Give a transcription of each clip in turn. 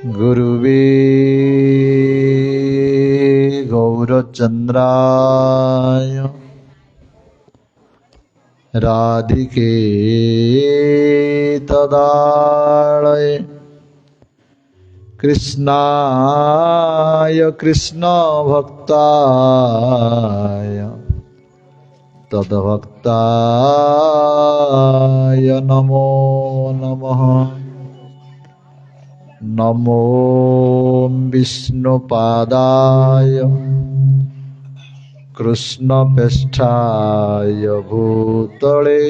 गुरुवे गौरचन्द्राय राधिके तदालये कृष्णाय कृष्णभक्ताय तद्भक्ताय नमो नमः। नमो विष्णुपादाय कृष्णप्रेष्ठाय भूतले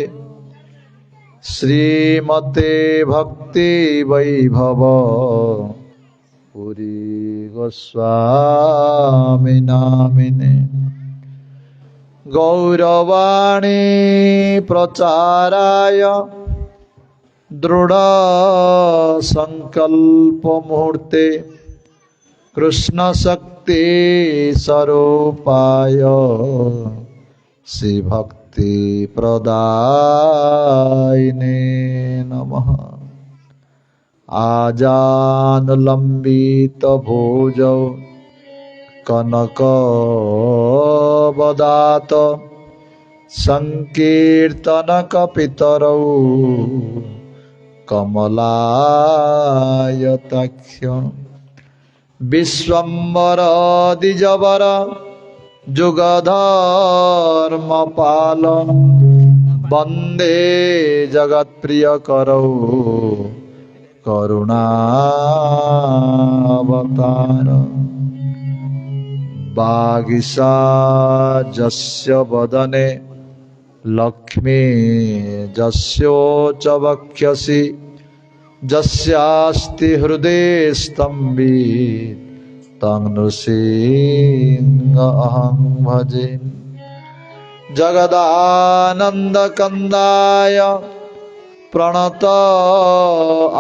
श्रीमते भक्ति वैभव पुरी गोस्वामी नामिने। गौरवाणी प्रचाराय दृढ़ संकल्प मुहूर्ते कृष्ण शक्ति स्वरूपाय श्री भक्ति प्रदायिने नमः। आजानुलंबित भुजौ कनकवदात संकीर्तन कपितरौ कमलायताक्ष विश्वम्बर द्विजवर जुगधर्मपाल वंदे जगत्प्रियकरौ करुणावतार। वागीशाजस्य वदने लक्ष्मी जस्योच वक्षसि जस्यास्ति हृदये स्तम्भित तं नृसिंहमहं भजे। जगदानन्दकन्दाय प्रणत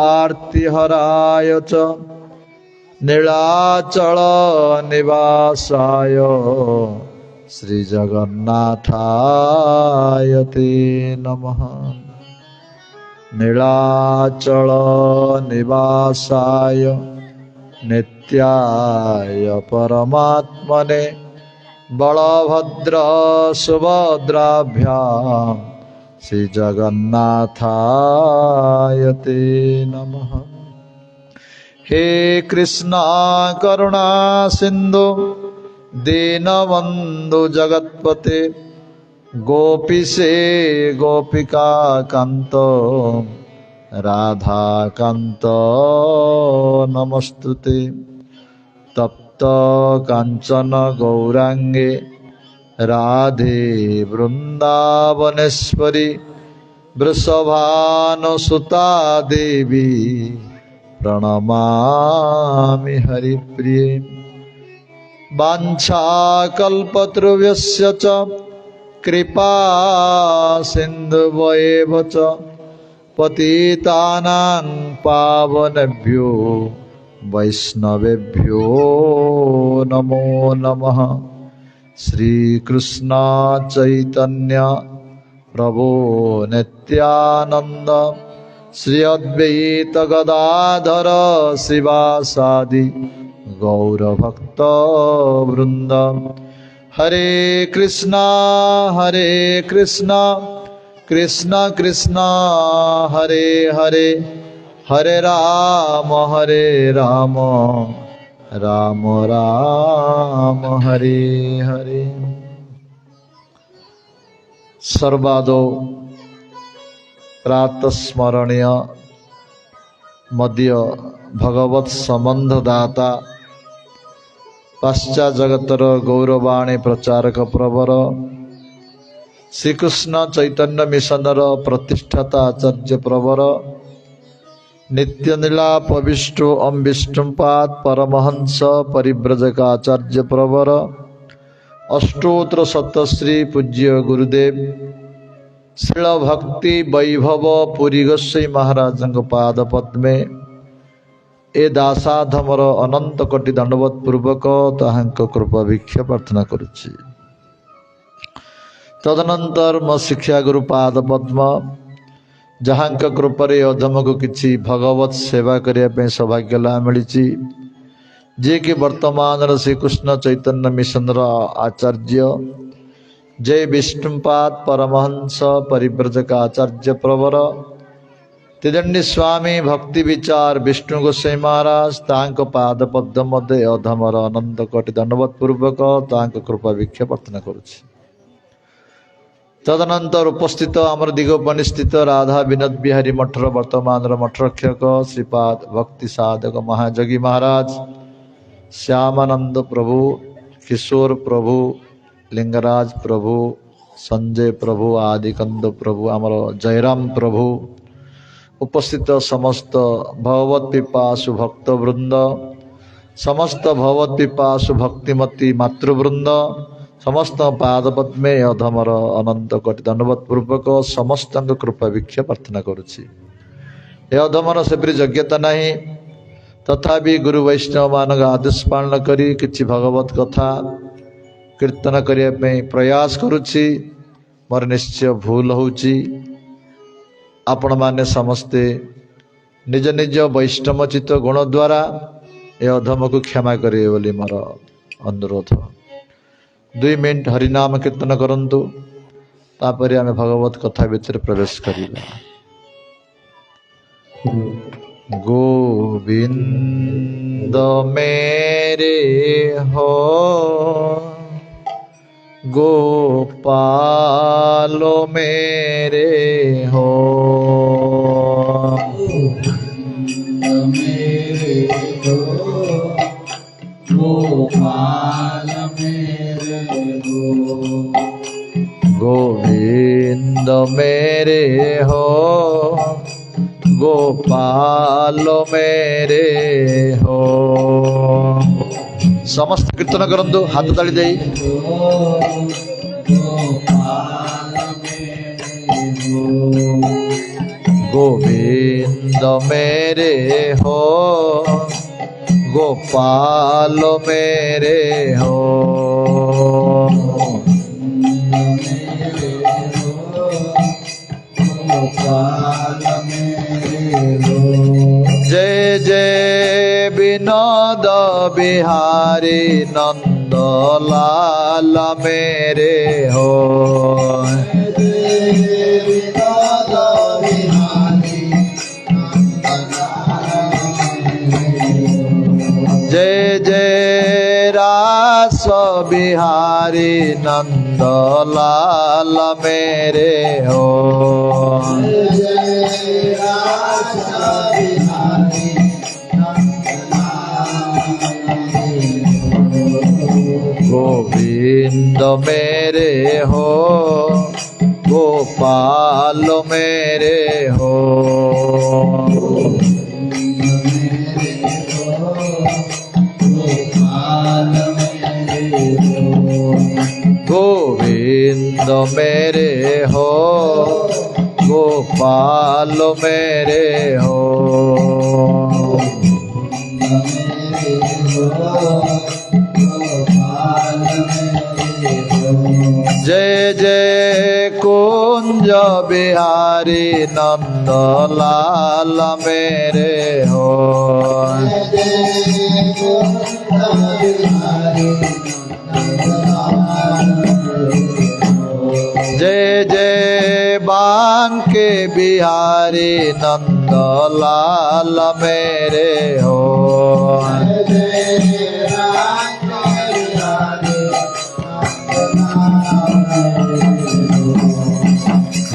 आर्तिहराय च नीलाचल निवासाय श्री जगन्नाथाय ते नमः। नीलाचल निवासाय नित्याय परमात्मने बलभद्र सुभद्राभ्यां श्री जगन्नाथाय ते नमः। हे कृष्णा करुणा सिंधु दीनबंधु जगत्पते गोपीशे गोपिका कांत राधा कांत नमस्तुते। तप्त कांचन गौरांगे राधे वृंदावनेश्वरी वृषभानुसुता देवी प्रणमामि हरिप्रिये। वाञ्छाकल्पतरुभ्यश्च च कृपा सिन्धुभ्येव च पतितानां पावनेभ्यो वैष्णवेभ्यो नमो नमः। श्रीकृष्ण चैतन्य प्रभो नित्यानंद श्री अद्वैत गदाधर शिवासादि गौरभक्त वृंद। हरे कृष्णा कृष्ण कृष्ण हरे हरे हरे राम राम राम हरे हरे। सर्वादो प्रातस्मरणीय मध्य भगवत संबंधदाता पाश्चात जगतर गौरवाणी प्रचारक प्रवर श्रीकृष्ण चैतन्य मिशनर प्रतिष्ठाता आचार्य प्रवर नित्य नीलाप विष्णु अम विष्णुपाद परमहंस परिव्रजक आचार्य प्रवर अष्टोत्र सतश्री पूज्य गुरुदेव श्रील भक्ति वैभव पुरी गोसाई महाराज पाद पद्मे ए दासाधमर अनंत कोटि दंडवत पूर्वक ताहांक कृपा भिक्षा प्रार्थना करुछि। तदनंतर मो शिक्षा गुरु पाद पद्म जहांक कृपरे अधम को किछि भगवत सेवा करने सौभाग्य लाभ मिली जे कि वर्तमान श्रीकृष्ण चैतन्य मिशन आचार्य जय विष्णुपाद परमहंस परिव्रजक आचार्य प्रवर त्रिदंडी स्वामी भक्ति विचार विष्णु गोसाई महाराज तांको पाद पद्म मध्य अधमर अनंत कोटि दंडवत पूर्वक तांको कृपा भिक्षा प्रार्थना करुछि। तदनंतर उपस्थित आमर दिगोपनि स्थित राधा विनोद बिहारी मठर वर्तमान मठरक्षक श्रीपाद भक्ति साधक महाजगी महाराज श्यामानंद प्रभु किशोर प्रभु लिंगराज प्रभु संजय प्रभु आदिकंद प्रभु आमर जयराम प्रभु उपस्थित समस्त भगवत पिपासु भक्त वृंद समस्त भगवत पिपासु भक्तिमती मातृवृंद समस्त पादपद्मे अधमर अनंत कोटि दंडवत पूर्वक समस्त कृपा भिक्षा प्रार्थना करुछि। ए अधमर सेपरी योग्यता नहीं तथापि गुरु वैष्णव मान आदेश पालन करी किछि भगवत कथा कीर्तन करने प्रयास करुछि। मोर निश्चय भूल होउछि आपण माने समस्ते निज निज वैष्णवचित गुण द्वारा ए अधम को क्षमा करिए बोली मोर अनुरोध। 2 मिनट हरिनाम कीर्तन करंतु तापर आमे भगवत कथा भितर प्रवेश करिबा। गोविंद मेरे हो गोपाल मेरे हो मेरे हो गोपाल मेरे हो गोविंद मेरे हो गोपाल मेरे हो। समस्त कीर्तन करंतु हाथ ताली दे गोविंद मेरे हो गोपाल मेरे हो जय जय विनोद बिहारी नंद लाल मेरे हो जय जय रास बिहारी नंद लाल मेरे हो गोविंद मेरे हो गोपाल मेरे हो गोविंद मेरे हो गोपाल मेरे हो जय जय कुंज बिहारी नंद लाल मेरे हो जय जय बांके बिहारी नंद लाल मेरे हो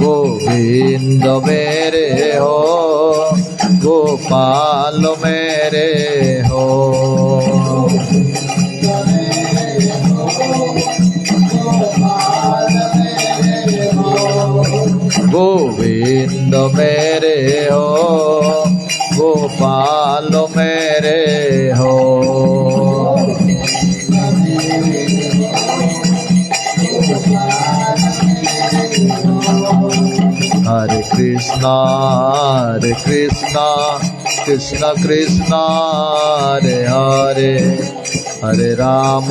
गोविंद मेरे हो गोपाल मेरे हो गोविंद मेरे हो गोपाल मेरे हो हरे कृष्णा कृष्ण कृष्ण हरे हरे हरे राम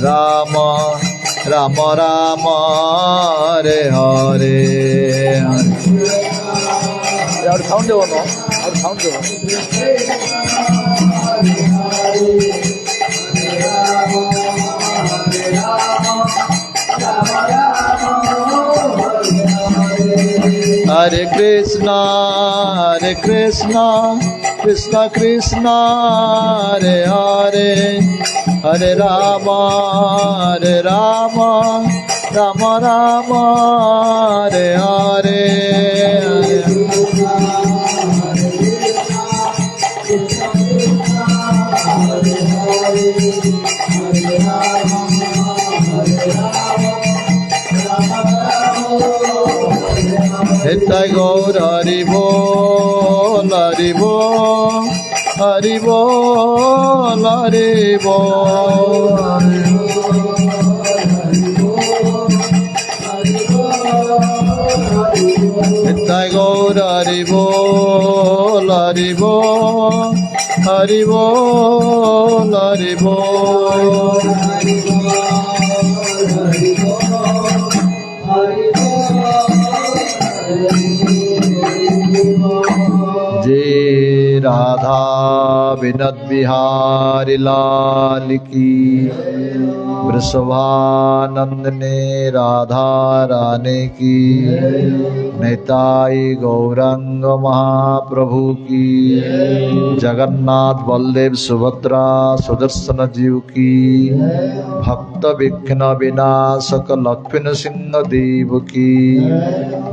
राम राम हरे हरे और साउंड देव और साउंड देव Hare Krishna Krishna Krishna Hare Hare Hare Rama Rama Rama Hare Hare Nitai Gaur Hari Bol Hari Bol Hari Bol Hari Bol Nitai Gaur Hari Bol Hari Bol Hari Bol Hari Bol जय राधा विनोद बिहारी लाल की वृषभानंद ने राधा रानी की निताई गौरांग महाप्रभु की जगन्नाथ बलदेव सुभद्रा सुदर्शन जीव की भक्त विघ्न विनाशक लक्ष्मण सिंह देव की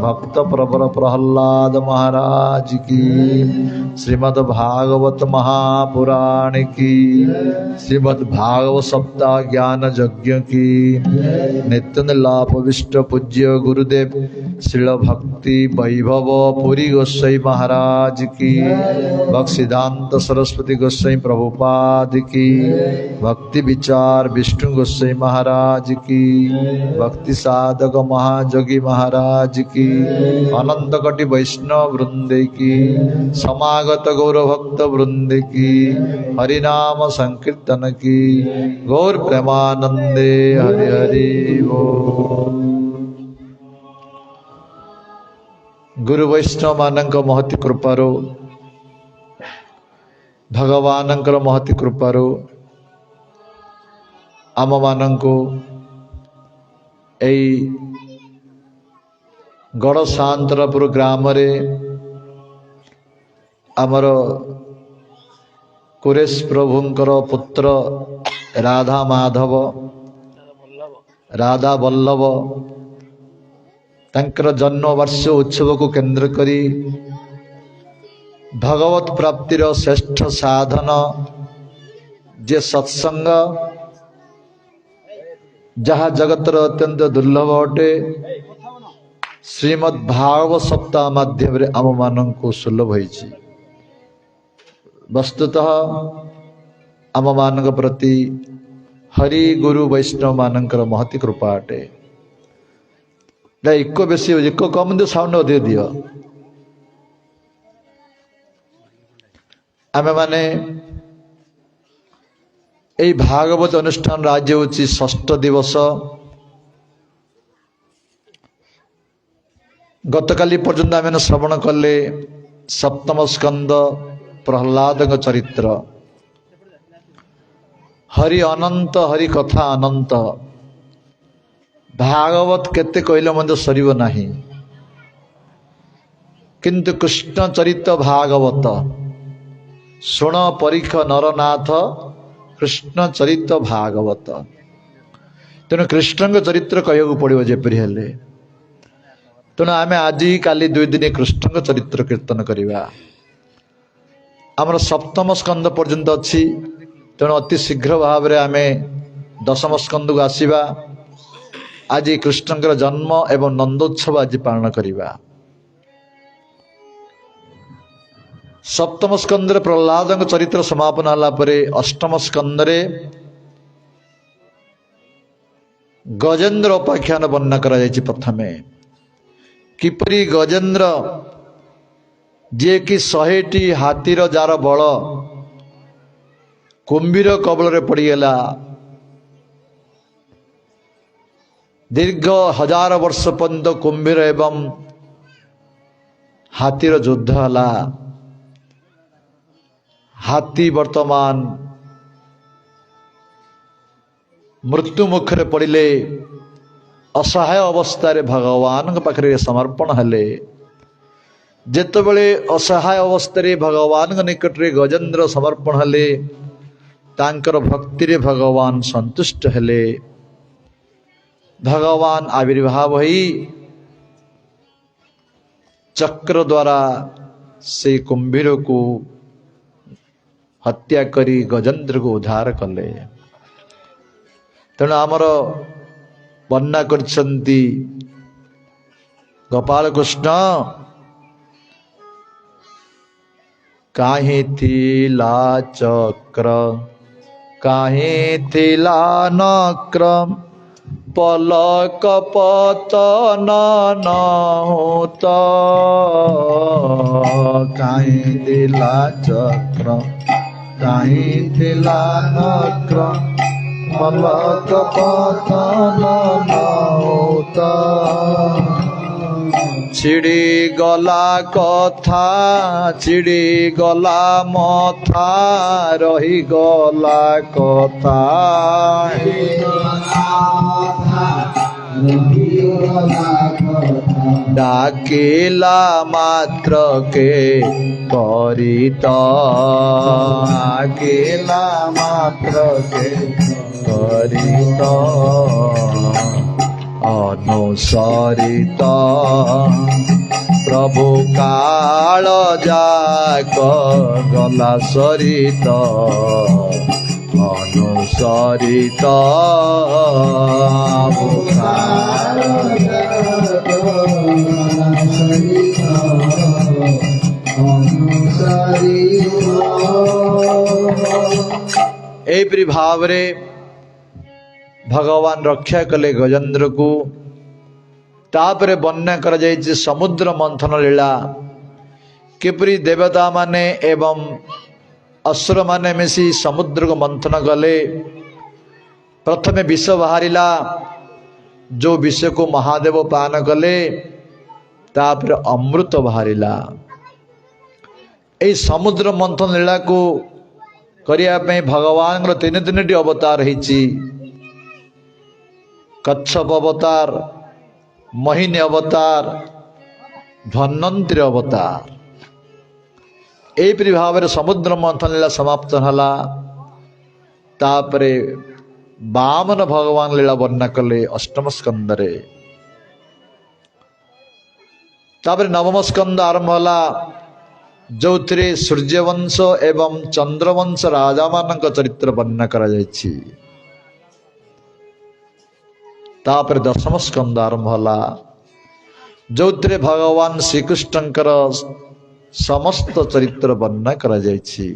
भक्त प्रवर प्रहलाद महाराज की श्रीमद् भागवत महापुराण की श्रीमद् भागवत सप्ताह ज्ञान यज्ञ की नित्य लाभ विष्ट पूज्य गुरुदेव श्रील भक्ति वैभव पुरी गोसाई महाराज की भक्त सिद्धांत सरस्वती गोसाई प्रभुपाद की भक्ति विचार विष्णु गोसाई महाराज की भक्ति साधक महाजोगी महाराज की अनंत कोटि वैष्णव वृंद की समागत गौर भक्त वृंद की हरिनाम संकीर्तन की गौर प्रेमानंदे हरि हरि बोल। गुरु वैष्णव मानक महती कृपारो भगवानंकर महती कृपारो आम मानंको एई गड़सांतरपुर ग्राम रे आमर कुरेश प्रभुंकर पुत्र राधा माधव राधा वल्लभ तांकर जन्म वर्ष उत्सव को केंद्र करी भगवत प्राप्तिर श्रेष्ठ साधन जे सत्संग जहाँ जगतर अत्यंत दुर्लभ अटे श्रीमद् भागवत सप्ताह माध्यम रे आम मानक सुलभ होइछि। वस्तुतः आम मानक प्रति हरि गुरु वैष्णव मानकर महती कृपा अटे। एक बेसी एक कम दियो साउंड अधिक दियो। आमे माने এই भागवत अनुष्ठान राज्य होची षष्ठ दिवस। गतकाली पर्यंत आमे श्रवण कले सप्तम स्कंद प्रहलाद चरित्र हरि अनंत हरि कथा अनंत भागवत केते कहले मध्य सरीब नाही किंतु कृष्ण चरित्र भागवत शुण परीक्ष नरनाथ कृष्ण चरित्र भागवत तेणु कृष्ण चरित्र कहू पड़ो जेपरी हेले तेणु आम आज काली 2 दिन कृष्ण चरित्र कीर्तन करवा। आमर सप्तम स्कंद पर्यंत अच्छी तेणु अति शीघ्र भाव में आम दशम स्कंद को आसवा। आज कृष्णकर जन्म एवं नंदोत्सव आज पालन करवा। सप्तम स्कंद प्रहलाद चरित्र समापन होला परे अष्टम स्कंद गजेन्द्र उपाख्यान वर्णना करा जायछि। प्रथमे किपरि गजेन्द्र जे कि 100टी हाथीर जार बल कुंभीर कबल रे पड़ीगला दीर्घ 1000 वर्ष पर्यंत कुंभीर एवं हाथीर युद्ध हला हाथी वर्तमान मृत्यु मुखरे पड़िले असहाय अवस्था भगवान पाखे समर्पण हेले जेतेबेले असहाय अवस्था भगवान निकट रे गजेंद्र समर्पण हेले तांकर भक्ति रे भगवान संतुष्ट हेले भगवान आविर्भाव होई चक्र द्वारा से कुंभीर को हत्या करी गजेंद्र को उद्धार कले तेणु आमर वर्णना करछंती गोपाल कृष्ण काहे थिला चक्र काहे थिला नक्र पलक पतन न होता काहे थिला चक्र काहे थिला नक्र पलक पतन न होता छिड़ी गला कथा छिड़ी गला मथा रही गला कथा डाकिला मात्र के परित डाकिला मात्र के परित अनुसरित प्रभु काल जाक गला सरित अनुसरित एपरी भाव रे भगवान रक्षा कले गजेंद्र को तापरे वर्णना कर जाइए समुद्र मंथन लीला किपरि देवता माने एवं असुर माने मिसी समुद्र को मंथन कले प्रथमे विष बाहरिला जो विष को महादेव पान कले तापरे अमृत बाहरिला ए समुद्र मंथन लीला को करिया पे भगवान तीन तीन अवतार होइछि कच्छप अवतार मोहिनी अवतार धन्वंतरी अवतार एपरि भाव समुद्र मंथन लीला समाप्त हला तापरे वामन भगवान लीला वर्णना कले अष्टम स्कंदरे तापरे नवम स्कंद आरंभ हला जो सूर्यवंश एवं चंद्रवंश राजा मानक चरित्र वर्णना करा जायछि तापर दशम स्कंद आरंभ हला जो भगवान श्रीकृष्णकर समस्त चरित्र वर्णना करा जायछि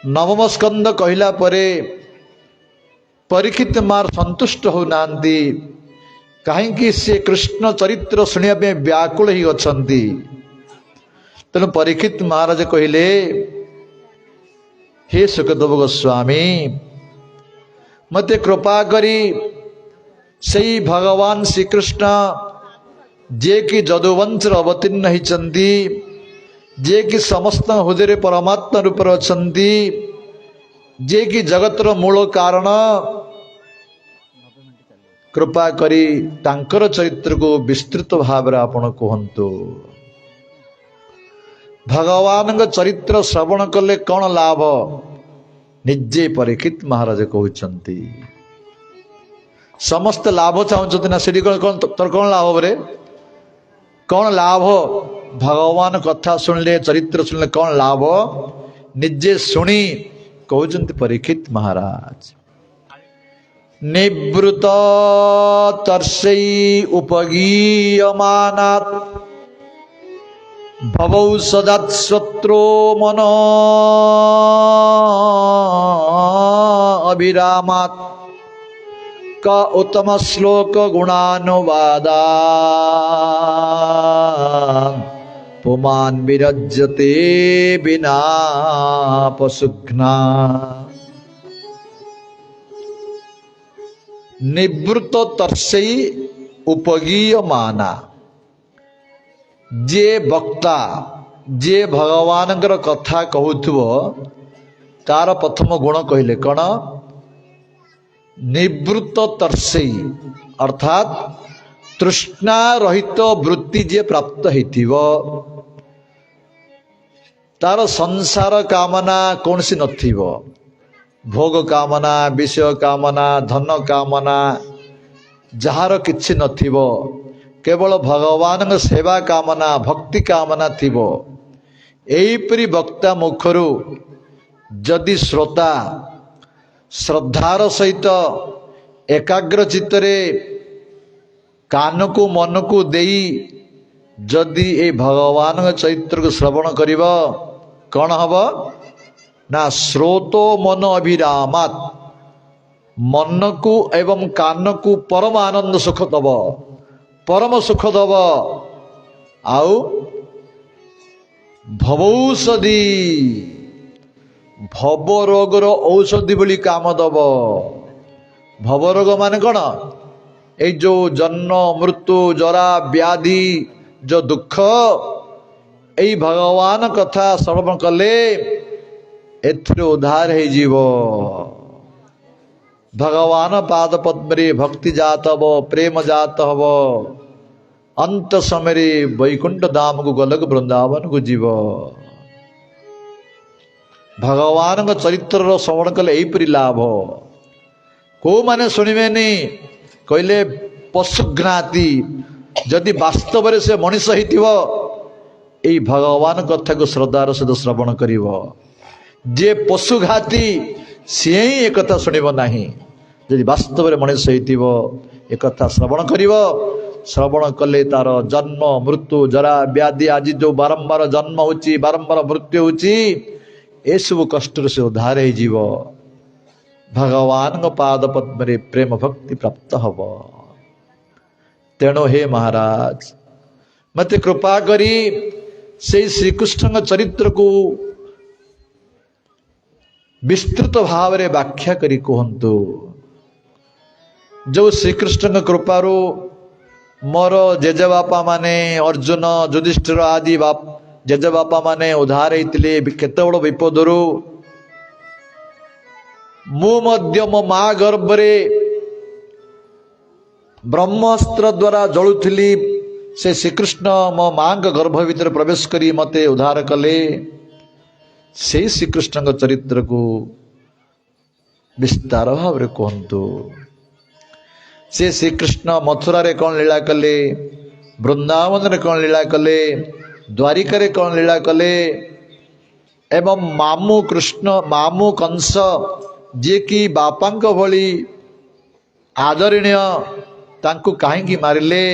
नवम स्कंद कहला परे परीक्षित मार संतुष्ट हो नांती कहीं से कृष्ण चरित्र शुणा व्याकुल ही अछंती तेणु परीक्षित महाराज कहले हे सुखदेव गोस्वामी मते कृपा करी सही भगवान श्रीकृष्ण जे कि जदुवंश अवतीर्ण होती जे कि समस्त हृदय परमात्मा रूप अछंती जे कि जगतर मूल कारण कृपा करी तांकर चरित्र को विस्तृत भाव आपण कहतु भगवान चरित्र श्रवण कले कौन लाभ निजे परीक्षित महाराज कहते समस्त लाभ चाहते ना सीढ़ी तोर कौन लाभ रे कौन लाभ भगवान कथा सुनले चरित्र सुनले कौन लाभ निजे शुणी कहते परीक्षित महाराज निवृत तर्षै उपगीयमानात् भवौ सदात् शत्रो मनो अभिरामात् का उत्तम श्लोक गुणानुवादा पुमान विरज्यते बिना पशुघ्ना निवृत्त तर्षै उपगीयमाना जे वक्ता जे भगवान कथा कहूथुबो तार प्रथम गुण कहले कौन निवृत्त तर्सेई अर्थात तृष्णा रहित वृत्ति जे प्राप्त हेतिबो तार संसार कामना कौन सी नथिबो भोग कामना विषय कामना धन कामना जहार किछि नथिबो केवल भगवान सेवा कामना भक्ति कामना थिबो एहीपरि वक्ता मुखरु जदि श्रोता श्रद्धार सहित एकाग्र चित्तरे कान को मन को देई जदि ए भगवान चरित्र को श्रवण करिब कौन हब ना श्रोतो मन अभिरामात मन को एवं कान को परम आनंद सुख दब परम सुख दब आउ भवौषधि भव रोगर औषधि बोली काम दब भव रोग माने कौन ए जो जन्म मृत्यु जरा व्याधि जो दुख यही भगवान कथा श्रवण कले एथरे उद्धार हो जीव भगवान पाद पद्मरे भक्ति जात हब प्रेम जात हब अंत समय वैकुंठ धाम को गलक वृंदावन को जीव भगवान चरित्र श्रवण कले यहीपरि लाभ को माने शुणिबेनी कहले पशुघ्नाति जदि वास्तव से मनीष होइतिबो एई भगवान कथा को श्रद्धार सहित श्रवण करिवो जे पशुघाती सी ही एक कथा शुणिब नाही जदि वास्तव में मनीष होइतिबो एक कथा श्रवण करिवो श्रवण कले तार जन्म मृत्यु जरा व्याधि आज जो बारंबार जन्म होची बारंबार मृत्यु होची ए सब कष्ट से उद्धार हो जीव भगवान पाद पद्मरे प्रेम भक्ति प्राप्त हब तेणु हे महाराज मते कृपा करी से श्रीकृष्ण चरित्र को विस्तृत भाव रे व्याख्या करी कहंतु जो श्रीकृष्ण कृपारू मोर जेजेबापा माने अर्जुन युधिष्ठिर आदि बाप जेजेबापा माने उद्धार होइतिले केते बड़ विपदरू मु मध्य मो माँ गर्भरे ब्रह्मास्त्र द्वारा जलुथिली से श्रीकृष्ण मो माँ गर्भ भीतर प्रवेश करी मते उद्धार कले से श्रीकृष्ण चरित्र को विस्तार भाव रे कहंतु से श्रीकृष्ण मथुरा रे कौन लीला कले वृंदावन रे कौन लीला कले द्वारिका रे कौन लीला कले एवं मामू कृष्ण मामू कंस जे कि बापांक भली आदरणीय तांको काहेंकी मारिले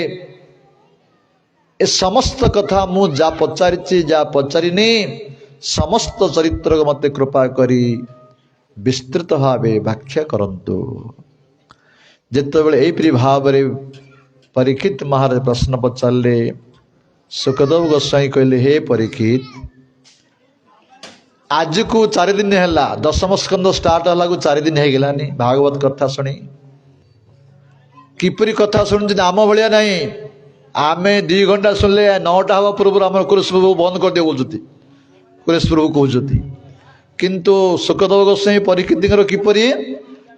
ए समस्त कथा मु जा पचारिछि जा पचारिनी समस्त चरित्र को मते कृपा करी विस्तृत भावे व्याख्या करंतु जेतेबेले एहिपरि भाव रे परीक्षित महाराज प्रश्न पचारले सुखदेव गोस्वाई कहले हे परीक्षित आज को 4 दिन है दशम स्कंद स्टार्ट हला को 4 दिन है गलानी भागवत कथा सुनी किपरि कथा सुन आम भाया ना आमे 2 घंटा सुनले 9टा हवा पूर्व आम कुरुश प्रभु बंद कर दे बोलते कुरुश प्रभु कहते किंतु सुखदेव गोस्वाई परीक्षित किपरि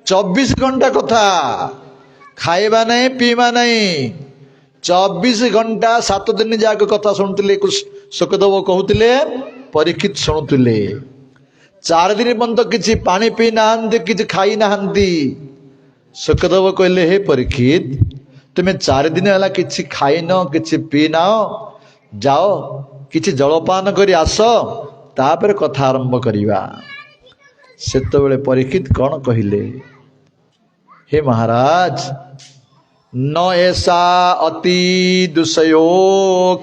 24 घंटा कथा खाइबा नहीं पीवा नहीं 24 घंटा 7 दिन जाक कथा शुणुले सुखदेव कहते परीक्षित शुणुले 4 दिन पर्यंत किसी पानी पी ना कि खाई ना सुखदेव कहले हे परीक्षित तुम्हें 4 दिन है कि खाई न कि पी ना जाओ कि जलपान कर आस तापर कथा आरंभ करिवा सेतबेले परीक्षित कौन कहले हे महाराज न ऐसा अति दुसयो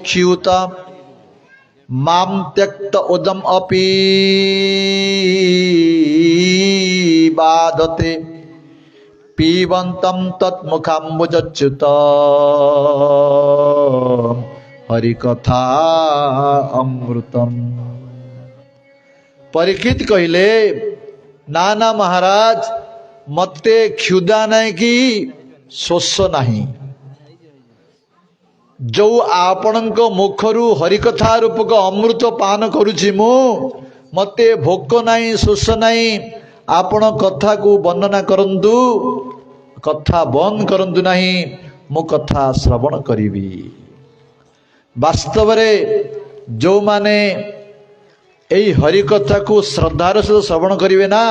ख्यूत माम त्यक्त उदम अपि बाधते पीबंतम तत्मुखाम्बुजच्युत हरिकथा अमृतम परीक्षित कहले ना ना महाराज मते क्षुदा नहीं कि शोष नहीं जो आपणक मुखरू हरिकथा रूपक अमृत पान करुछि मु मते भोक नहीं शोष नहीं आपण कथा को वर्णना करंतु कथा बंद करंतु नहीं मु कथा श्रवण करिवि। वास्तव रे जो माने एई हरिकथा को श्रद्धार सहित श्रवण करिवे ना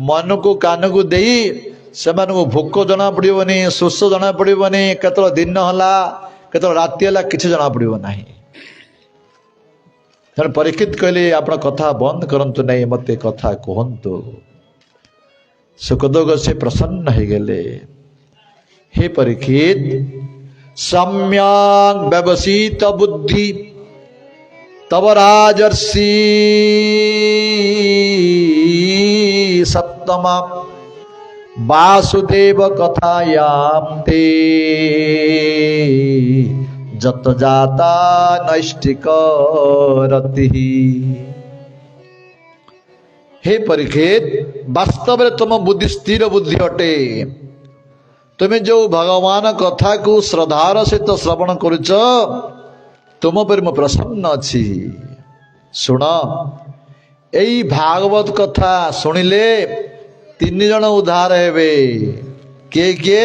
मन को कान को देई सेमान को भोक जना पड़िबनी शोष जना पड़िबनी केतल दिन हला केतल राति हला किछि जना पड़िबो नाही। परीक्षित कहले आपण कथा बंद करंतु नहीं मते कथा कहंतु। सुखदेव से प्रसन्न हो गले। हे परीक्षित सम्यक व्यवसित बुद्धि तब राजर्षि सप्तमा वासुदेव कथायाम ते जत जाता नैष्टिक रति। हे परीक्षित वास्तव में तुम बुद्धि स्थिर बुद्धि अटे। तुम्हें जो भगवान कथा को श्रद्धार सहित श्रवण करुच तुम पर मु प्रसन्न अच्छी। शुण यही भागवत कथा शुणिले तीन जन उद्धार हेबे। किए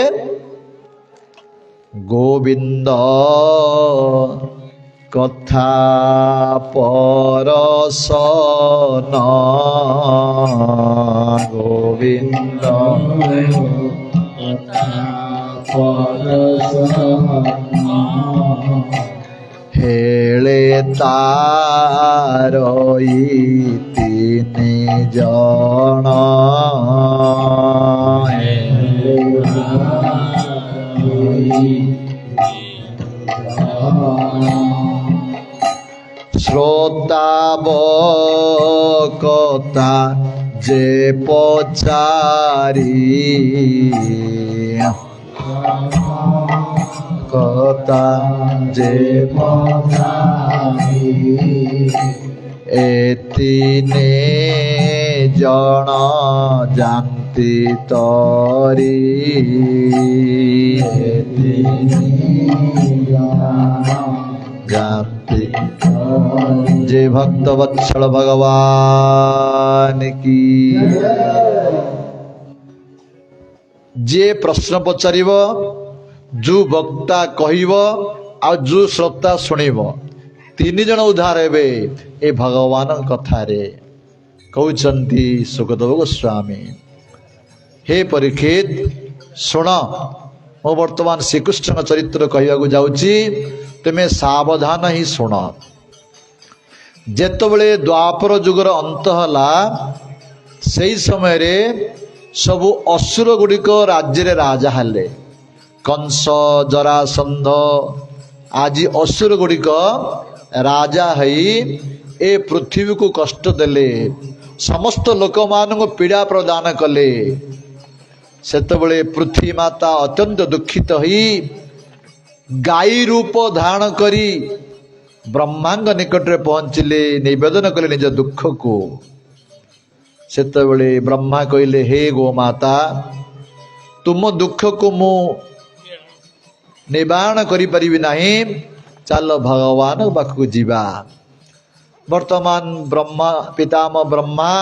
गोविंद कथा परसन गोविंद हेले तारई तीन जन श्रोतावकता जे पचारी कता जे पचारी एतिने जन जानती तरी जानती जे भक्त वत्सल भगवान की। जे प्रश्न पचारिब जो वक्ता कहब आ जो श्रोता शुणिब तीन जन उद्धार हेबे ए भगवान कथा रे कहउचंती सुखदेव गोस्वामी। हे परीक्षित शुण मो वर्तमान श्रीकृष्ण चरित्र कहवाक जाउची तुम्हें सावधान ही शुण। जेतबेले द्वापर जुगर अंत हला सेई समय रे सबु असुर गुड़िक राज्य रे राजा हेले। कंस जरासंध आज असुर गुड़िक राजा हई ए पृथ्वी को कष्ट देले समस्त लोक मान पीड़ा प्रदान कले। सेतबेले पृथ्वी माता अत्यंत दुखित हई गाई रूप धारण करी ब्रह्मांग निकट रे पहुंचले निवेदन कले निज दुख को। सेतबेले ब्रह्मा कहले हे गो माता तुम दुख को मु निवारण करि परिबि नाही चल भगवान पाखक जीवा। वर्तमान ब्रह्मा पितामह ब्रह्मा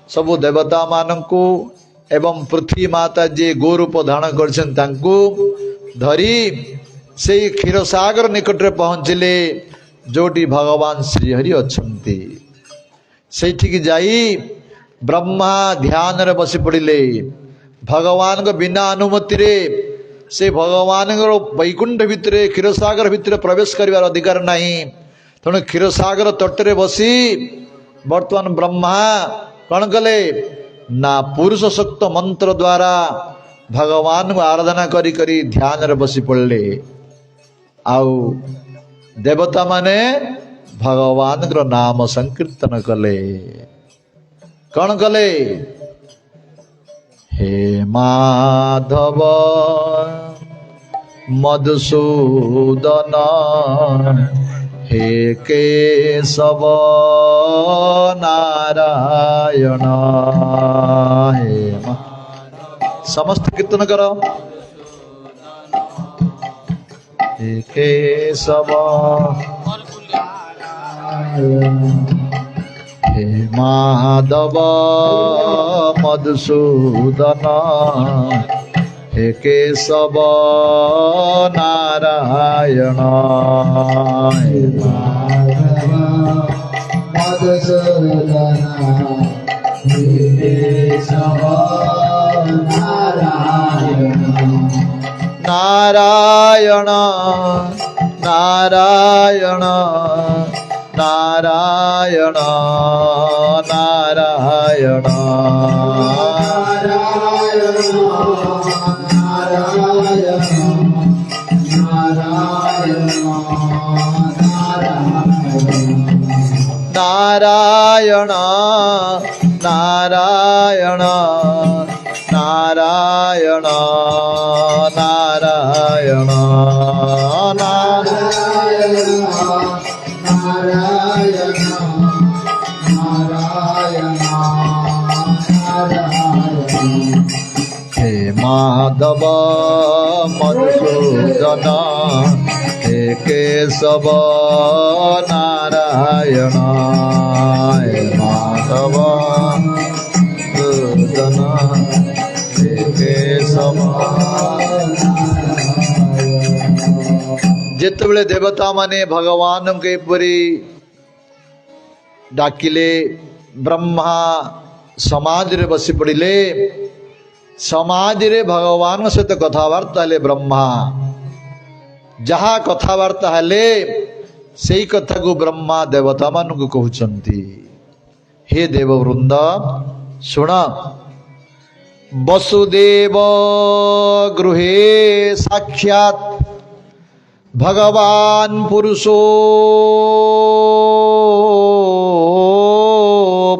सबु देवता मानंकु एवं पृथ्वी माता जे गोरूप धारण करछन तांकु धरी से क्षीरसागर निकट रे पहुंचले जोटी भगवान श्रीहरि अछंती। सेठिक जाई ब्रह्मा ध्यान रे बसी पड़िले। भगवान को बिना अनुमति रे से भगवान वैकुंठ भितर क्षीरसागर भितर प्रवेश करिवार अधिकार नहीं। तेणु क्षीरसागर तट रे बसी वर्तमान ब्रह्मा कौन कले ना पुरुष शक्त मंत्र द्वारा भगवान को आराधना करी करी ध्यान रे बसी पड़ले। आउ देवता माने भगवान को नाम संकीर्तन कले। कौन कले हे माधव मधुसूदन हे केशव नारायण हे समस्त कीर्तन करो। हे केशव हे माधव मधुसूदन हे केशव नारायण हे माधव मधुसूदन हे केशव नारायण नारायण नारायण नारायण नारायण नारायण नारायण नारायण नारायण हे माधव मधुसूदन हे केशव नारायण हे माधव मधुसूदन हे केशव जेतेबेले देवता माने भगवान के परी डाकिले ब्रह्मा समाज रे बसी पड़िले समाज रे भगवान सहित कथबार्ता हेले ब्रह्मा जहा कथबार्ता हेले सेई कथा को ब्रह्मा देवता मान को कहउचंती हे देववृंद सुण वसुदेव गृहे साक्षात भगवान पुरुषो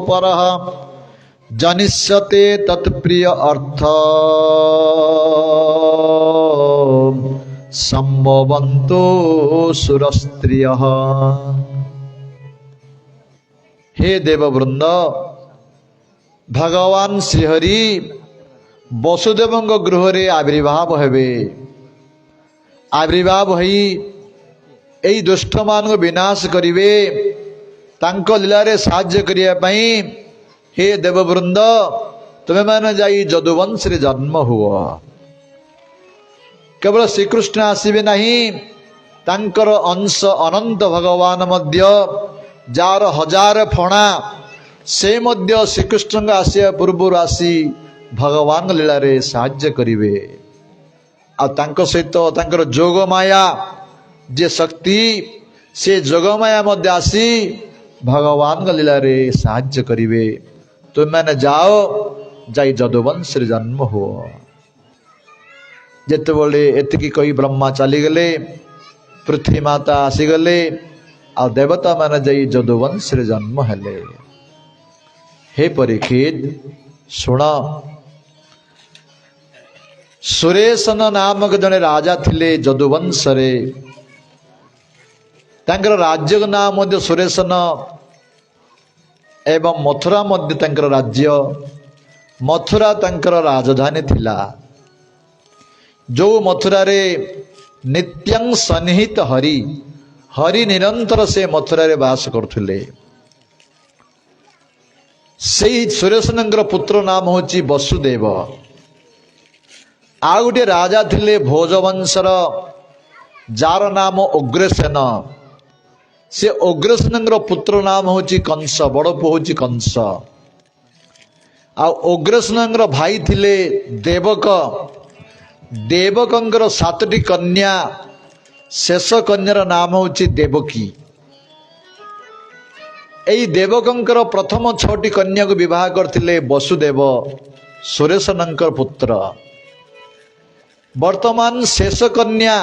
परः जनिष्यते तत्प्रिय अर्थ सम्भवन्तो सुरस्त्रियः हे देववृंद भगवान श्रीहरि वसुदेवଙ୍କ गृहरे आविर्भाव हेबे आविर्भाव होई एई दुष्ट मान को विनाश करिवे तांको लीलारे साहाय्य करिया पई हे देववृंद तुमे माने जाई जदुवंश रे जन्म हुआ केवल श्रीकृष्ण आसीबे नहीं तांकर अंश अनंत भगवान मध्य जार हजार फणा से मध्य श्रीकृष्ण आसिया पूर्व आसी भगवान लीला रे साहाय्य करिवे आ तांको सहित तांकर जोग माया जे शक्ति से जोग माया मध्य आसी भगवान लीला रे साहाय्य करिवे तुम मैंने जाओ जाई जदुवंश रे जन्म हो जेते बोले एतिकी कही ब्रह्मा चली गले पृथ्वी माता आसीगले आ देवता माने जाई जदुवंश रे जन्म हेले हे परीक्षित सुन सुरेशन नामक जने राजा थिले जदुवंश रे तांकर राज्य नाम मध्य सुरेशन एवं मथुरा मध्य तांकर राज्य मथुरा तांकर राजधानी थिला जो मथुरा रे नित्यं सन्निहित हरि हरि निरंतर से मथुरा रे वास करथुले सेई सुरेशनंकर पुत्र नाम होची वसुदेव आ गोटे राजा थिले भोजवंशर जार नाम उग्रसेन से उग्रसेनंकर पुत्र नाम होची कंस बड़ पुଅ होची कंस आ उग्रसेनंकर भाई थिले देवक देवकंकर 7टी कन्या शेष कन्यार नाम होची देवकी एई देवकंकर प्रथम 6टी कन्या को विवाह करथिले वसुदेव सुरेशनंकर पुत्र वर्तमान शेष कन्या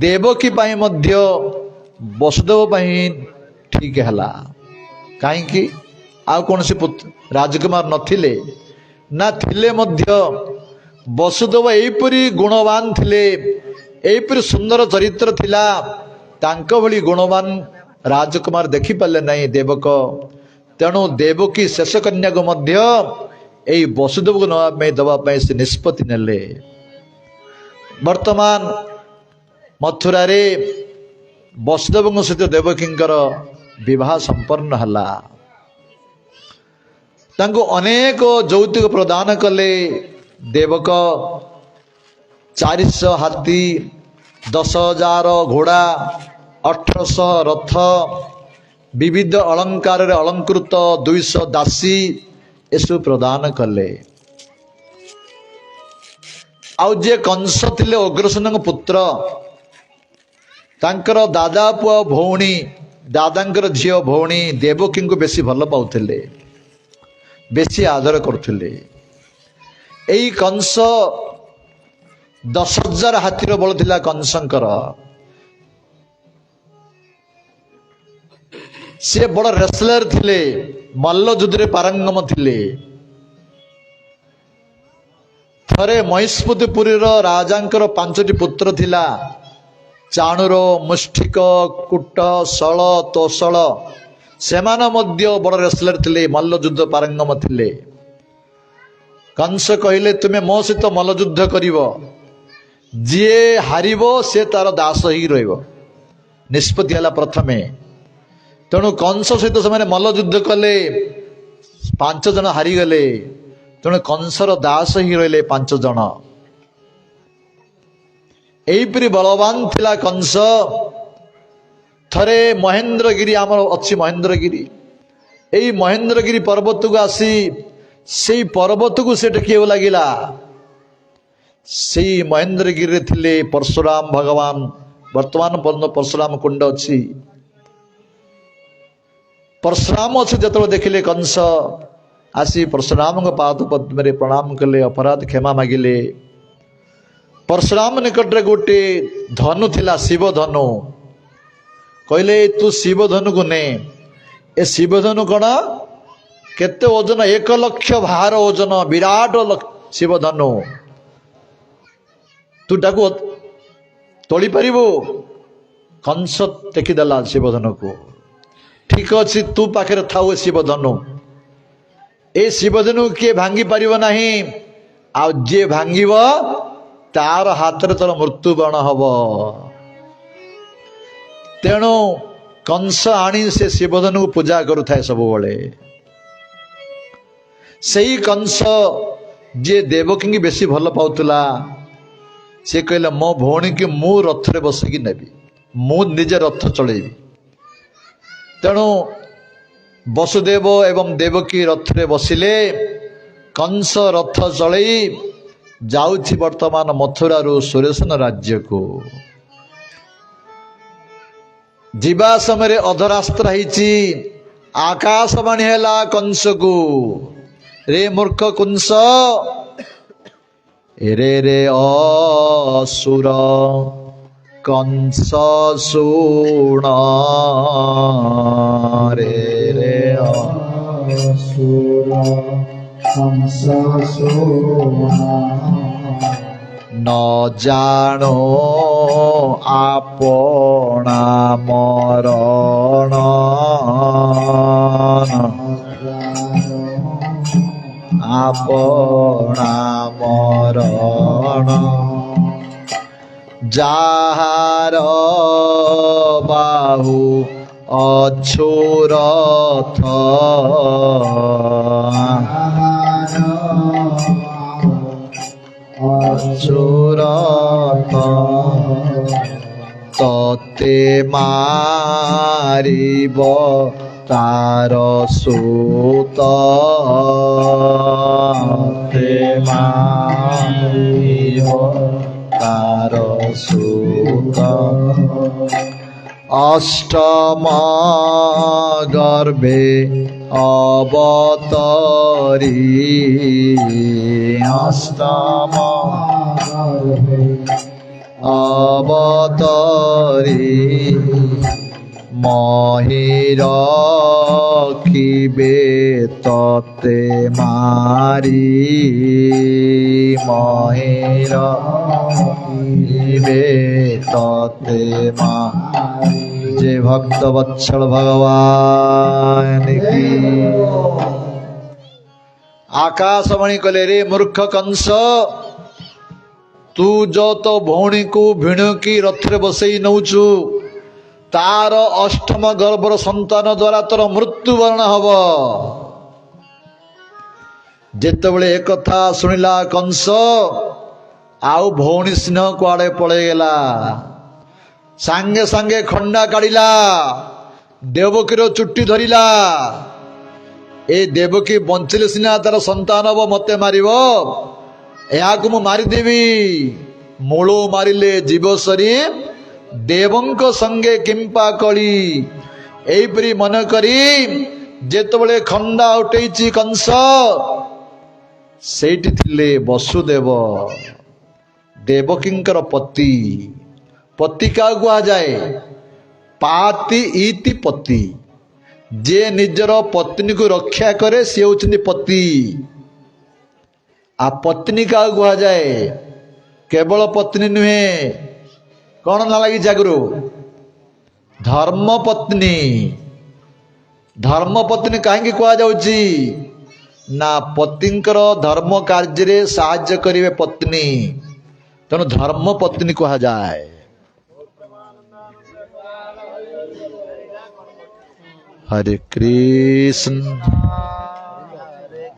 देवकी पाई मध्य वसुदेव पाई ठीक हैला कहीं आ कौन से पुत्र राजकुमार नथिले ना थिले मध्य वसुदेव एपरी गुणवान थिले एपरी सुंदर चरित्र थिला तांको भली गुणवान राजकुमार देखि पाले नहीं देवक तेणु देवकी शेष कन्या को मध्य एई वसुदेव को नवा में दवा से निष्पत्ति नेले वर्तमान ମଥୁରାରେ ବସୁଦେବଙ୍କ ସହିତ ଦେବକୀଙ୍କର ବିବାହ ସମ୍ପନ୍ନ ହେଲା। ତାଙ୍କୁ ଅନେକ ଯୌତୁକ ପ୍ରଦାନ କଲେ। ଦେବକ 400 ହାତୀ, 10,000 ଘୋଡ଼ା, 1800 ରଥ, ବିବିଧ ଅଳଙ୍କାରରେ ଅଳଙ୍କୃତ 200 ଦାସୀ ଏସବୁ ପ୍ରଦାନ କଲେ। ଆଉ ଯିଏ କଂସ ଥିଲେ ଅଗ୍ରସେନଙ୍କ ପୁତ୍ର, ତାଙ୍କର ଦାଦା ପୁଅ ଭଉଣୀ, ଦାଦାଙ୍କର ଝିଅ ଭଉଣୀ ଦେବକୀଙ୍କୁ ବେଶୀ ଭଲ ପାଉଥିଲେ, ବେଶୀ ଆଦର କରୁଥିଲେ। ଏଇ କଂସ 10,000 ହାତୀର ବଳ ଥିଲା କଂସଙ୍କର। ସେ ବଡ଼ ରେସଲର ଥିଲେ, ମଲ୍ଲ ଯୁଦ୍ଧରେ ପାରଙ୍ଗମ ଥିଲେ। ଥରେ ମହିଷ୍ମତିପୁରୀର ରାଜାଙ୍କର 5ଟି ପୁତ୍ର ଥିଲା। ଚାଣୁର, ମୁଷ୍ଠିକ, କୁଟ, ଶଳ, ତୋଷଳ, ସେମାନେ ମଧ୍ୟ ବଡ଼ ରେସଲର ଥିଲେ, ମଲ୍ଲଯୁଦ୍ଧ ପାରଙ୍ଗମ ଥିଲେ। କଂସ କହିଲେ ତୁମେ ମୋ ସହିତ ମଲ୍ଲଯୁଦ୍ଧ କରିବ, ଯିଏ ହାରିବ ସେ ତାର ଦାସ ହେଇକି ରହିବ। ନିଷ୍ପତ୍ତି ହେଲା ପ୍ରଥମେ। ତେଣୁ କଂସ ସହିତ ସେମାନେ ମଲ୍ଲଯୁଦ୍ଧ କଲେ, 5 ଜଣ ହାରିଗଲେ। ତେଣୁ କଂସର ଦାସ ହିଁ ରହିଲେ 5 ଜଣ। ଏଇପରି ବଳବାନ ଥିଲା କଂସ। ଥରେ ମହେନ୍ଦ୍ରଗିରି, ଆମର ଅଛି ମହେନ୍ଦ୍ରଗିରି, ଏଇ ମହେନ୍ଦ୍ରଗିରି ପର୍ବତକୁ ଆସି ସେଇ ପର୍ବତକୁ ସେ ଟେକିବାକୁ ଲାଗିଲା। ସେଇ ମହେନ୍ଦ୍ରଗିରିରେ ଥିଲେ ପରଶୁରାମ ଭଗବାନ। ବର୍ତ୍ତମାନ ପର୍ଯ୍ୟନ୍ତ ପରଶୁରାମ କୁଣ୍ଡ ଅଛି। ପରଶୁରାମ ଅଛି ଯେତେବେଳେ ଦେଖିଲେ କଂସ, ଆସି ପରଶୁରାମଙ୍କ ପାଦ ପଦ୍ମରେ ପ୍ରଣାମ କଲେ, ଅପରାଧ କ୍ଷମା ମାଗିଲେ। ପରଶୁରାମ ନିକଟରେ ଗୋଟେ ଧନୁ ଥିଲା, ଶିବ ଧନୁ। କହିଲେ ତୁ ଶିବ ଧନୁକୁ ନେ। ଏ ଶିବ ଧନୁ କଣ, କେତେ ଓଜନ, 1 ଲକ୍ଷ ଭାର ଓଜନ, ବିରାଟ ଶିବ ଧନୁ। ତୁ ତାକୁ ତୋଳି ପାରିବୁ? କଂସ ଟେକିଦେଲା ଶିବ ଧନୁକୁ। ଠିକ ଅଛି, ତୁ ପାଖରେ ଥାଉ ଏ ଶିବ ଧନୁ। ଏ ଶିବ ଧନୁ କିଏ ଭାଙ୍ଗି ପାରିବ ନାହିଁ। ଆଉ ଯିଏ ଭାଙ୍ଗିବ ତାର ହାତରେ ତୋର ମୃତ୍ୟୁବରଣ ହବ। ତେଣୁ କଂସ ଆଣି ସେ ଶିବଧନୁକୁ ପୂଜା କରୁଥାଏ ସବୁବେଳେ। ସେଇ କଂସ ଯିଏ ଦେବକୀଙ୍କୁ ବେଶୀ ଭଲ ପାଉଥିଲା, ସେ କହିଲା ମୋ ଭଉଣୀକି ମୁଁ ରଥରେ ବସିକି ନେବି, ମୁଁ ନିଜେ ରଥ ଚଳେଇବି। ତେଣୁ ବସୁଦେବ ଏବଂ ଦେବକୀ ରଥରେ ବସିଲେ। କଂସ ରଥ ଚଳେଇ ଯାଉଛି ବର୍ତ୍ତମାନ ମଥୁରାରୁ ସୁରେଶନ ରାଜ୍ୟକୁ। ଯିବା ସମୟରେ ଅଧରାସ୍ତ୍ର ହେଇଛି। ଆକାଶବାଣୀ ହେଲା କଂସକୁ, ରେ ମୂର୍ଖ କଂସ, ରେ ରେ ଅସୁର କଂସ ଶୁଣ, ରେ ରେ ଅସୁର କଂସ ଶୁଣ, ନ ଜାଣୋ ଆପଣା ମରଣ, ଆପଣା ମରଣ, ଯାହାର ବାହୁ ଅଛୁରଥ, ଅଛୁରଥ, ତତେ ମାରିବ ତାର ସୁତ, ତତେ ମାରିବ ତାର ସୁତ। অষ্টম গর্ভে অবতরী, অষ্টম অবতরী মহির কিবে ততে মারি, মহির কিবে ততে মারি। যে ভক্ত বৎসল ভগবান কি। আকাশবাণী কলে রে মূর্খ কংস, तू जो तो भौणी को भिणुकी रथरे बसई नौचु तार अष्टम गर्भर संतान द्वारा तोर मृत्युवरण हब। जेतेबेले एक कथा शुणिला कंस आउ भौणी स्नेह कुआड़े पळेगला सांगे सांगे खंडा काढ़िला देवकीर चुट्टी धरिला ए देवकी बंचिले सिना तार संतान हब मते मारिब याकु मु मारिदेवी मूलो मारिले जीव शरीर देवंक संगे किंपा कली एपरी मन करी जेतेबेले खंडा उठेछि कंस सेठी थिले वसुदेव देवकींकर पति। पति क्या कहा जाए पाति इति पति जे निजर पत्नी को रक्षा करे सी होउछन्ति पति। आ पत्नी क्या कहा जाए केवल पत्नी नुहे कौन ना लगी जागरू धर्म पत्नी। धर्म पत्नी कहीं कह जाउची ना पतिंकर धर्म कार्य रे साहाय्य करिवे पत्नी तेणु धर्म पत्नी कह जाए। हरे कृष्ण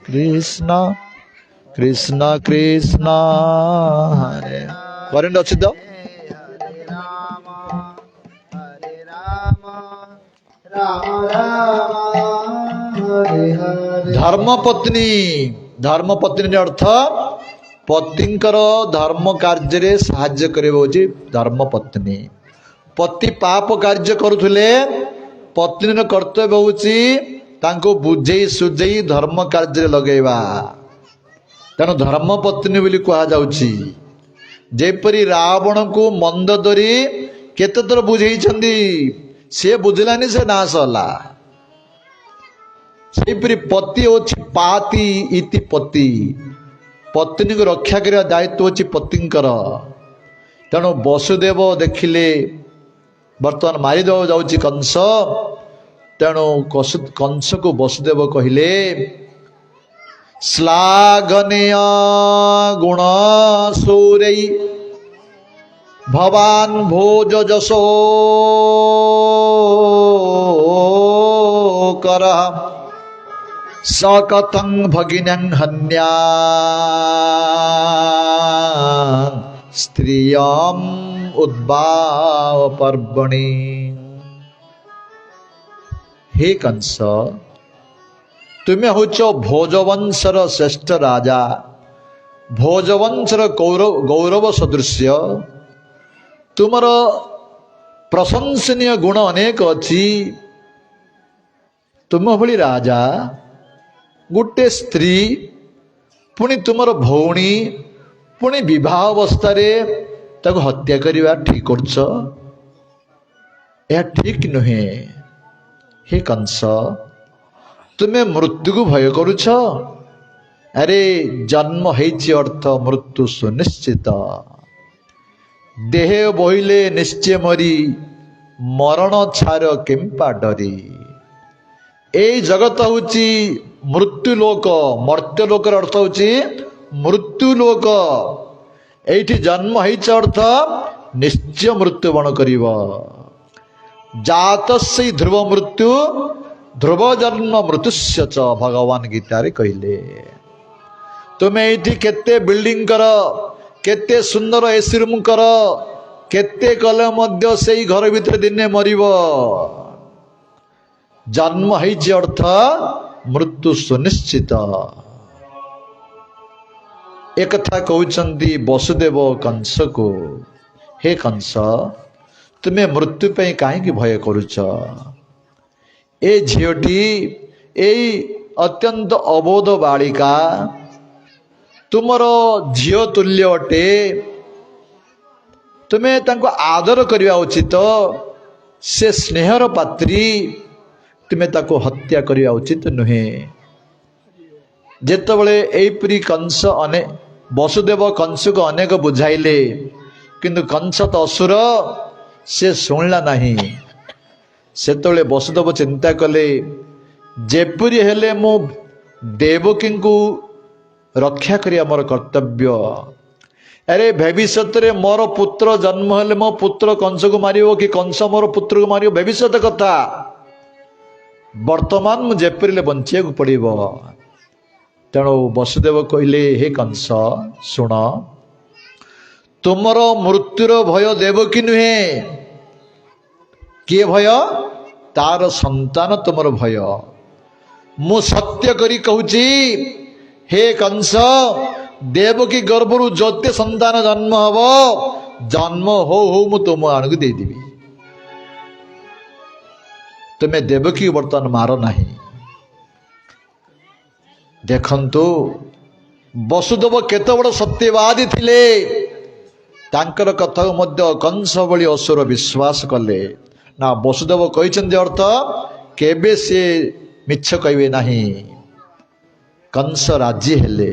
कृष्ण कृष्ण कृष्ण हरे करेंट अच्छी तो धर्म पत्नी अर्थ पतिंकर धर्म कार्य रे साहाय्य करे धर्म पत्नी। पति पाप कार्य करुले पत्नी कर्तव्य होउची तांको बुझेई सुझेई धर्म कार्य लगेवा तेणु धर्म पत्नी बोली कहा जाउची। जेपरी रावण को मंद धरी केते थर बुझेइछन्ती से बुझलानी से नाश होला सेपरी पति होची पाति इति पति पत्नी को रक्षा करने दायित्व होची पतिंकर। तेणु वसुदेव देखिले बर्तमान मारिदेव जाउची कंस तेणु कंस को वसुदेव कहिले श्लाघनीय गुण सूरै भवान भोज जसो कर सकथं भगिन्यं हन्या स्त्रियं उद्भाव पर्वणि। हे कंस तुम्हें होच भोजवंशर श्रेष्ठ राजा भोजवंशर गौरव सदृश्य तुमर प्रशंसनीय गुण अनेक अच्छी। तुम भली राजा गोटे स्त्री पुणी तुमर भौणी पुणी विवाह अवस्था ताको हत्या करवा ठीक करछ यह ठीक नुहे। हे कंस तुम्हें मृत्यु को भय करुछ अरे जन्म होइछि अर्थ मृत्यु सुनिश्चित देह बहिले निश्चय मरी मरण छार केम्पा डरी। ए जगत होची मृत्यु लोक मर्त्य लोकर अर्थ होची मृत्यु लोक एठी जन्म होइछ अर्थ निश्चय मृत्यु बण करिव। जातस्य ध्रुव मृत्यु ध्रुव जन्म मृत्युस्य च भगवान गीता रे कहिले। तुम्हें एठी केते बिल्डिंग कर केते सुंदर एसी रूम कर केते कले मध्य सेई घर भितर दिने मरिव। जन्म होइछि अर्थ मृत्यु सुनिश्चित। एक कथा कहउचंदी वसुदेव कंस को हे कंस तुम्हें मृत्यु पे काहे भय करुच। ए झीटी ए अत्यंत अबोध बालिका तुमर झील तुल्य अटे तुम्हें तांको आदर करवा उचित से स्नेहर पात्री तुम्हें ताको हत्या करवा उचित नुहे। जेतेबेले एपरी कंस अने वसुदेव कंस को अनेक बुझाइले किंतु कंस तो असुर से शुणला नहीं। सेतेबेले वसुदेव चिंता कले जेपरी हेले मु देवकी को रक्षा करिया मोर कर्तव्य अरे भविष्य रे मोर पुत्र जन्म हेले मो पुत्र कंस को मारियो कि कंस मोर पुत्र को मारियो भविष्य कथा वर्तमान मु जेपरिले बंचिया को पड़िबो। तेणु वसुदेव कहले हे कंस शुण तुमर मृत्युर भय देव कि नुहे किए भय तार संतान तुमर भय मु सत्य करी कहूची हे कंस देवकी गर्भरु जोते संतान जन्म हब जन्म हो मु तुम आनक देदेवी तुम्हें देवकी बर्तमान मार नहीं। देखंतु वसुदेव केते बड़ सत्यवादी थिले तांकर कथा मध्य कंस भली असुर विश्वास कले ना वसुदेव कहिसंदे अर्थ केबे से मिछ कहबे नहीं। कंस राजी हेले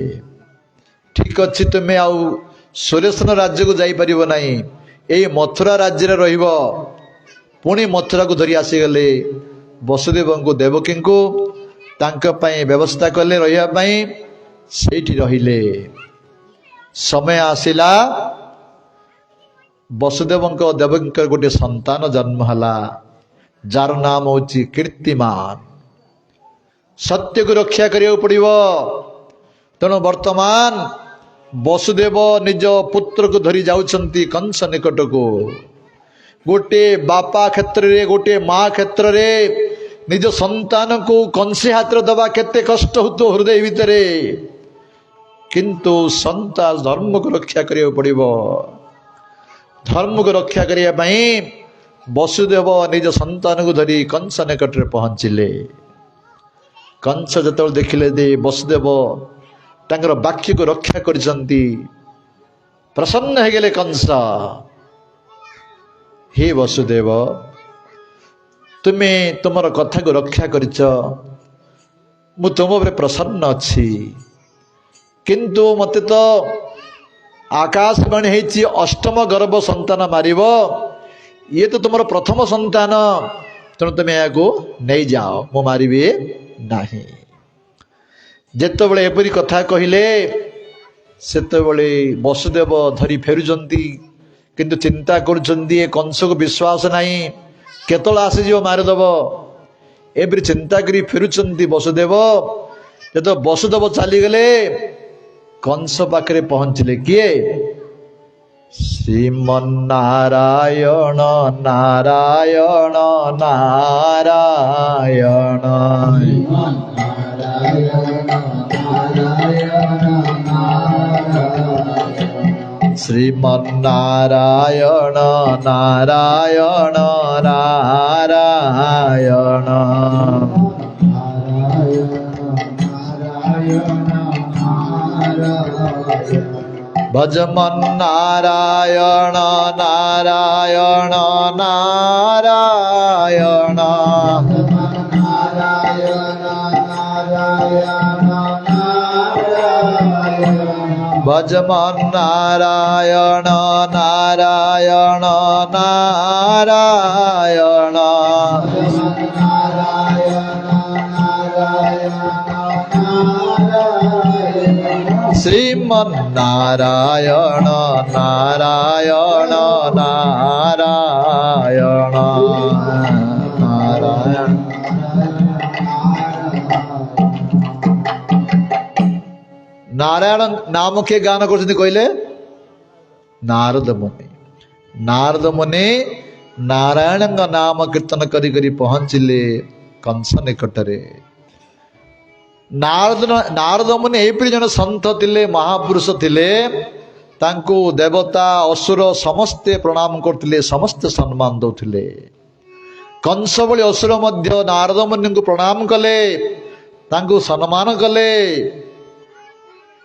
ठीक अच्छी तुम्हें आउ सुरेशन राज्य को जाई परिबो नहीं एई मथुरा राज्य रे रहिबो। पुणी मथुरा को धरी आसीगले वसुदेव को देवकी को तांका पाई व्यवस्था कले रहिया पाई सेठी रहिले। समय आसिला वसुदेव देवकी गोटे संतान जन्म हला जार नाम होची कीर्तिमान। सत्य को रक्षा करिया पड़िबो। तेणु वर्तमान वसुदेव निज पुत्र को धरी जाउछंती कंस निकट को। गोटे बापा क्षेत्र रे गोटे माँ क्षेत्र रे निज संतान को कंसी हाथ दबा केते कष्ट होतो हृदय भितरे किंतु संता धर्म को रक्षा करिया पड़िबो। धर्म को रक्षा करिया पई वसुदेव निज संतान को धरी कंस निकट रे पहुंचिले। कंस जतल देखिले दे वसुदेव तांकर वाक्य को रक्षा करिसंती प्रसन्न हे गेले कंस। हे वसुदेव तुम्हें तुमर कथा को रक्षा करिच मु तुम उपरे प्रसन्न अच्छी किंतु मते तो आकाशवाणी हेची अष्टम गर्भ संतान मारिबो ये तो तुमर प्रथम संतान तेणु तुम या नहीं जाओ मु मारिबे नहीं। जेतेबेले एपरी कथा कहिले सेतेबेले वसुदेव धरी फेरुचंती किंतु चिंता करुचंती ए कंस को विश्वास नहीं केतल आसीजो मारिदेव एपरी चिंता करी फेरुचंती वसुदेव। जब वसुदेव चलीगले कंस पाखरे पहुंचले किए श्रीमन्नारायण नारायण नारायण श्रीमन्नारायण नारायण नारायण भजमन नारायण नारायण नारायण भजमन नारायण नारायण नारायण श्रीमन्नारायण नारायण नारायण नारायण। नारायण नाम के गान कर कहले नारद मुनि। नारद मुनि नारायण नाम कीर्तन करी करी पहुंचिले कंस निकटरे। नारद मुनि एपरी जन संत थिले महापुरुष थिले तांको देवता असुर समस्ते प्रणाम करथिले समस्ते सम्मान दउथिले। कंस भली असुर मध्य नारद मुनि को प्रणाम कले तांको सम्मान कले।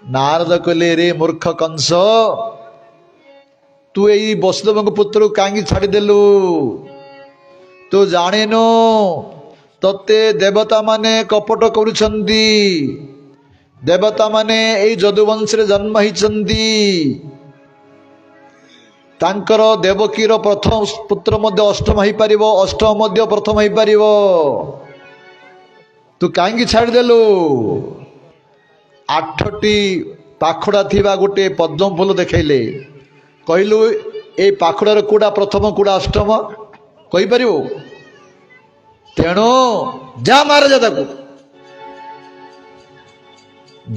नारद कहले रे मूर्ख कंस तू एई वसुदेव पुत्र कांगी छाड़ी देलु तू जानिनु तते देवता माने कपट करुछंती। देवता माने एई जदुवंश रे जन्म हिचंती। तांकर देवकीर प्रथम पुत्र मध्य अष्टम होई परिबो अष्टम मध्य प्रथम होई परिबो तू कांगी छाड़ी देलु। 8टी ପାଖୁଡ଼ା ଥିବା ଗୋଟିଏ ପଦ୍ମ ଫୁଲ ଦେଖାଇଲେ, କହିଲୁ ଏଇ ପାଖୁଡ଼ାର କୁଡ଼ା ପ୍ରଥମ କୁଡ଼ା ଅଷ୍ଟମ କହିପାରିବୁ? ତେଣୁ ଯା ମାର ଯା ତାକୁ।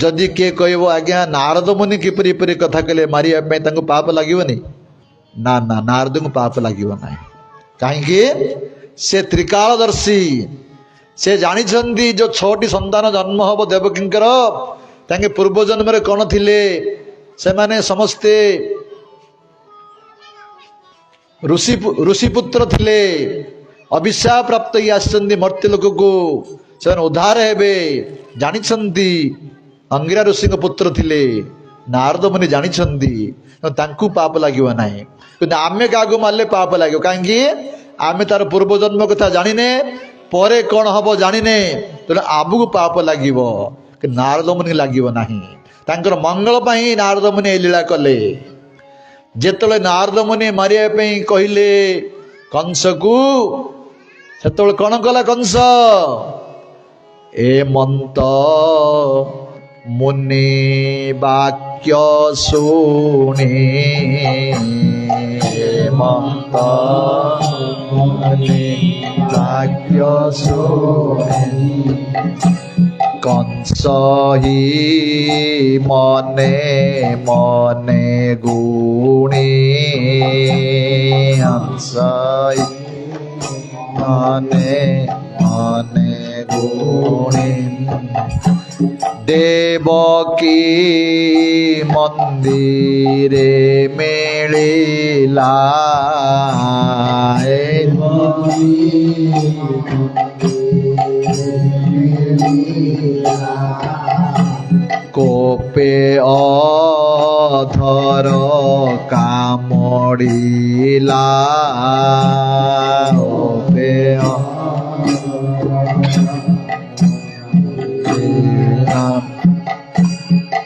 ଯଦି କିଏ କହିବ ଆଜ୍ଞା ନାରଦ ମୁନି କିପରି ଏପରି କଥା କହିଲେ ମାରିବା ପାଇଁ, ତାଙ୍କୁ ପାପ ଲାଗିବନି? ନା ନା, ନାରଦଙ୍କୁ ପାପ ଲାଗିବ ନାହିଁ। କାହିଁକି? ସେ ତ୍ରିକାଳଦର୍ଶୀ। ସେ ଜାଣିଛନ୍ତି ଯୋଉ 6ଟି ସନ୍ତାନ ଜନ୍ମ ହବ ଦେବକୀଙ୍କର, ତାଙ୍କେ ପୂର୍ବ ଜନ୍ମରେ କଣ ଥିଲେ? ସେମାନେ ସମସ୍ତେ ଋଷିପୁତ୍ର ଥିଲେ, ଅଭିଶାପ ପ୍ରାପ୍ତ ହେଇ ଆସିଛନ୍ତି ମର୍ତ୍ତ୍ୟ ଲୋକକୁ, ସେମାନେ ଉଦ୍ଧାର ହେବେ ଜାଣିଛନ୍ତି। ଅଙ୍ଗିରା ଋଷିଙ୍କ ପୁତ୍ର ଥିଲେ, ନାରଦ ମୁନି ଜାଣିଛନ୍ତି, ତାଙ୍କୁ ପାପ ଲାଗିବ ନାହିଁ। କିନ୍ତୁ ଆମେ କାହାକୁ ମାରିଲେ ପାପ ଲାଗିବ। କାହିଁକି? ଆମେ ତାର ପୂର୍ବ ଜନ୍ମ କଥା ଜାଣିନେ, ପରେ କଣ ହବ ଜାଣିନେ, ତେଣୁ ଆମକୁ ପାପ ଲାଗିବ, ନାରଦ ମୁନି ଲାଗିବ ନାହିଁ। ତାଙ୍କର ମଙ୍ଗଳ ପାଇଁ ନାରଦ ମୁନି ଏ ଲୀଳା କଲେ। ଯେତେବେଳେ ନାରଦ ମୁନି ମାରିବା ପାଇଁ କହିଲେ କଂସକୁ, ସେତେବେଳେ କଣ କଲା କଂସ? ଏ ମନ୍ତ ମୁନି ବାକ୍ୟ ଶୁଣି, ମନ୍ତ ମୁନି ବାକ୍ୟ ଶୁଣି, କଂସ ହି ମନେ ମନେ ଗୁଣି, ହଂସ ମନେ ମନେ ଗୁଣି, ଦେବକୀ ମନ୍ଦିରେ ମିଳିଲା, କୋପେ ଅଧର କାମଡ଼ିଲା,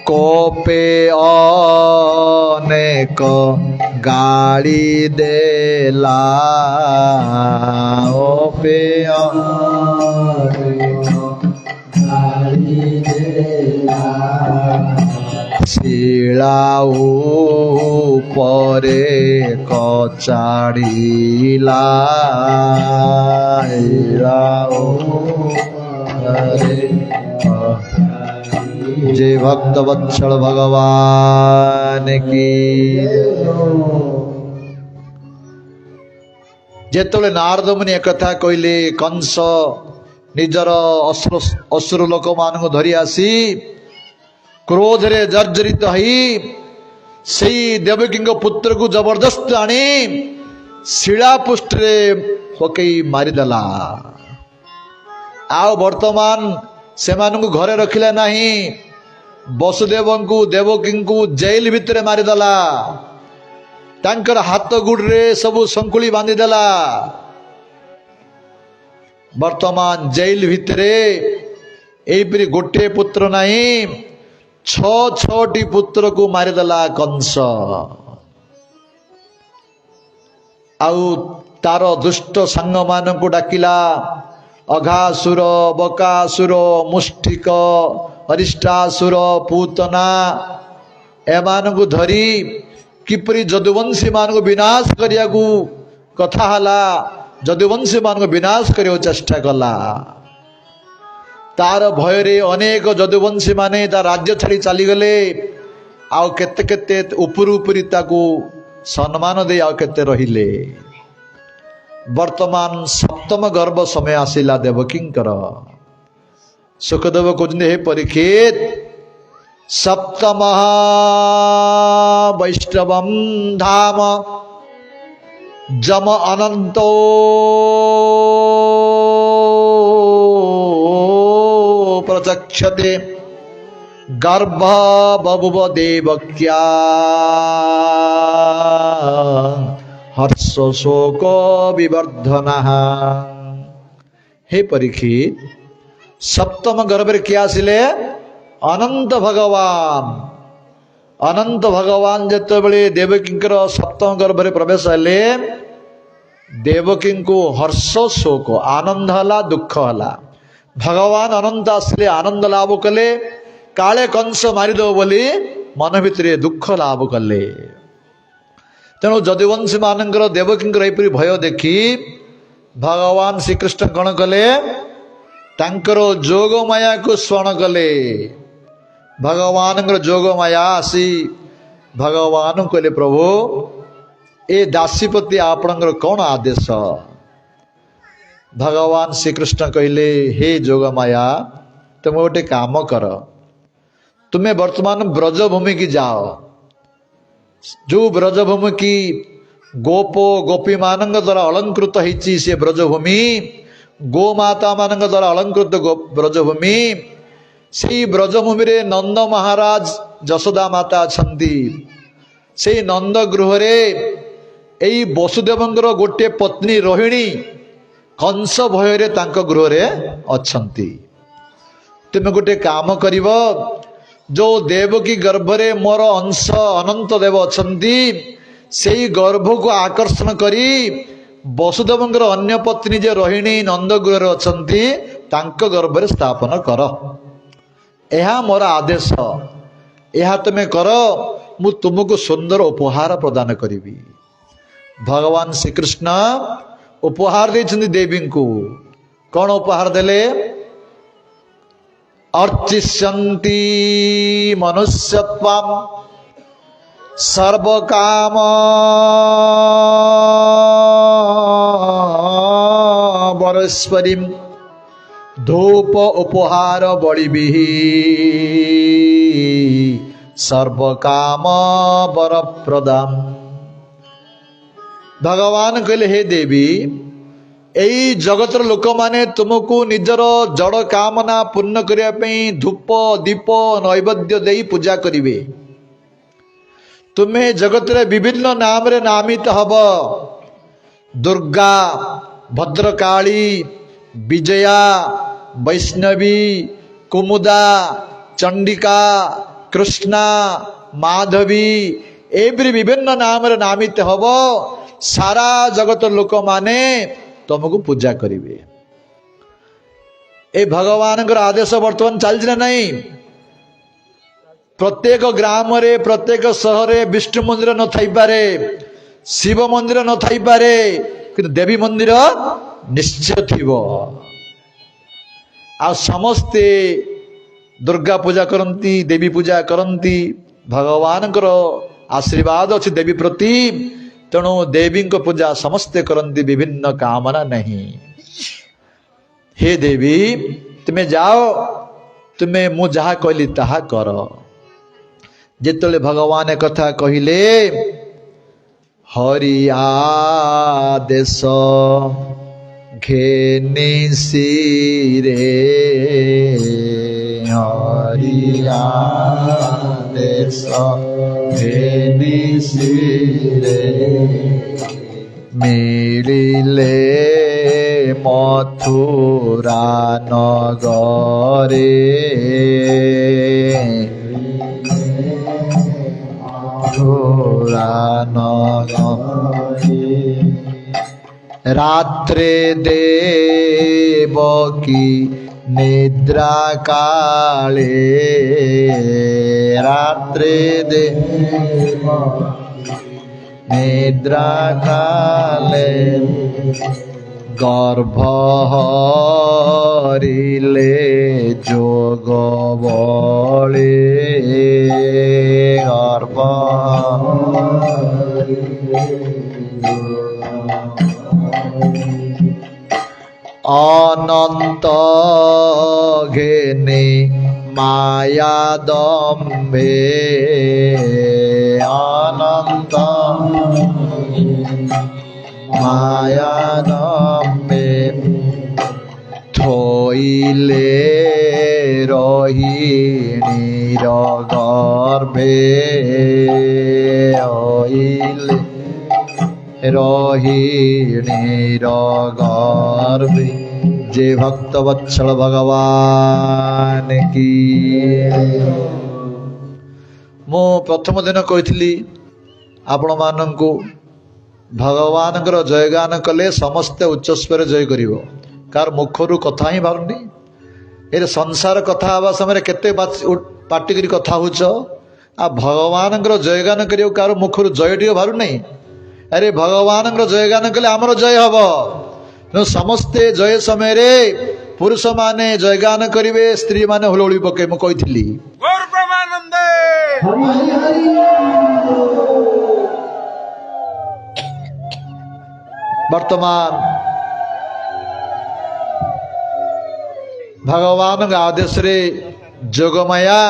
କୋପେ ଅନେକ ଗାଳି ଦେଲା, ଓପେ ଶିଳା ଉପରେ କଚାଡ଼ିଲା, जय भक्त वत्सल भगवान की। जेतले नारद मुनि एक कथा कहले, कंस निजर असुर लोक मान धरी आसी क्रोध रे जर्जरित हई से देवकी पुत्र को जबरदस्त आनी शिलापुष्ट रे पकई मारिदेला। आओ वर्तमान से घरे रखिले नहीं, वसुदेव को देवकी को जेल भितर मारिदेला, तांकर हाथ गुड़े सबू संकुली बांधिदेला। वर्तमान जेल भितरे एपरी गोटे पुत्र नहीं, 6टी पुत्र को मारिदेला कंस। आउ तार दुष्ट संग मान को डाकिला, अघासुर, बकासुर, मुष्टिक, अरिष्टासुर, पूतना एमान को धरी किपरि जदुवंशी मान को विनाश करिया को कथा हला, जदुवंशी मान को विनाश करियो चेष्टा कला। तार भय रे अनेक जदुवंशी माने तार राज्य छाड़ी चली गले। आउ केते केते उपरू उपरी ताकू सम्मान दे आउ केते रहिले। वर्तमान सप्तम गर्भ समय आसिला देवकींकर। सुखदेव कहते हे परीक्षित, सप्तम वैष्णवम धाम जम अनंतो प्रचक्षते गर्भ बभुव देवक्या हर्ष शोक विवर्धन। हे परीक्षित, सप्तम गर्भ रे क्या आसिले? अनंत भगवान। अनंत भगवान जत बड़े देवकी सप्तम गर्भ रे प्रवेश हेले, देवकी को हर्ष शोक आनंद हला, दुख हला। भगवान अनंत आसले आनंद लाभ कले, काले कंस मारिदेव बोली मन भितर दुख लाभ कले। तेणु जदुवंशी मानकर देवकींकर एपरी भय देखी भगवान श्रीकृष्ण कौन कले तांकर जोग माया को स्मरण कले। भगवान जोग माया आसी भगवान कहले प्रभु ए दासीपति आपणकर कौन आदेश। भगवान श्रीकृष्ण कहले हे जोग माया तुम गोटे काम कर तुम्हें वर्तमान ब्रजभूमि की जाओ। जो ब्रजभूमि की गोप गोपी मान द्वारा अलंकृत होती से ब्रजभूमि गोमाता मान द्वारा अलंकृत ब्रजभूमि से ब्रजभूमि रे नंद महाराज जशोदा माता छंदी से नंद गृह रे एई वसुदेवंकर गोटे पत्नी रोहिणी कंस भय रे तांको गृह रे अछंती। तुम गोटे काम करिवो जो देवकी गर्भ रे मोर अंश अनंत देव अछंती सेई गर्भ को आकर्षण करी वसुदेवंकर अन्य पत्नी जे रोहिणी नंद गृह रे अछंती तांको गर्भ रे स्थापन कर। यह मोर आदेश यह तुम कर मु तुमको सुंदर उपहार प्रदान करी। भगवान श्रीकृष्ण उपहार देछन्ति देवी को। कौन उपहार देले अर्चिष्यन्ति मनुष्यत्वं सर्वकाम वरस्परिं धूप उपहार बड़िभि सर्वकाम वरप्रदाम। भगवान कहले हे देवी एई जगतर लोक माने तुमको निजर जड़ कामना पूर्ण करिया पई धूप दीप नैवेद्य देई पूजा करिवे। तुम्हें जगत रे विभिन्न नाम रे नामित हब दुर्गा भद्रकाली विजया वैष्णवी कुमुदा चंडिका कृष्णा माधवी एवरी विभिन्न नाम रे नामित हब। सारा जगत लोक माने तुमको पूजा करिवे। ए भगवान आदेश वर्तमान चलछि ना नहीं। प्रत्येक ग्राम रे प्रत्येक शहर रे विष्णु मंदिर न थाई पारे शिव मंदिर न थाई पारे किंतु देवी मंदिर निश्चय थिबो। आ समस्ते दुर्गा पूजा करंती देवी पूजा करंती भगवान आशीर्वाद अच्छी देवी प्रति। तेणु देवी को पूजा समस्ते करंती विभिन्न कामना नहीं। हे देवी तुम्हें जाओ तुम्हें मु जहा कहली ताहा कर। जेतले भगवान कथा कहिले हरि आदेश घेनी सिरे हरि आदेश घेनी सिरे मिलिले मथुरा नगरे रात्रे देवकी निद्रा काले रात्रे निद्रा काले गर्भ हरिले जोग बले गर्भ अनंत घेने माया दम्भे अनंत माया दम्भे थोइले रोहिणीर गर्भे ओइले रोहिणीर गर्भे। जे भक्त वत्सल भगवान की। मु प्रथम दिन कही आपण मानू भगवान जयगान कले समस्ते उच्चस्वर जय कर कार मुखर कथा ही बाहरुनी। ये संसार कथा हवा समय केते पार्टी करी कथा होच भगवान जयगान करियो कार मुखर जयटी बाहर नहीं अरे भगवान जयगान कले आमर जय हम समस्ते जय समय रे पुरुष माने जयगान करिवे स्त्री माने हुलहुली पके मु कहिथिली गौर ब्रह्मानंदे हरि हरि हरि वर्तमान भगवान आदेश रे जोगमाया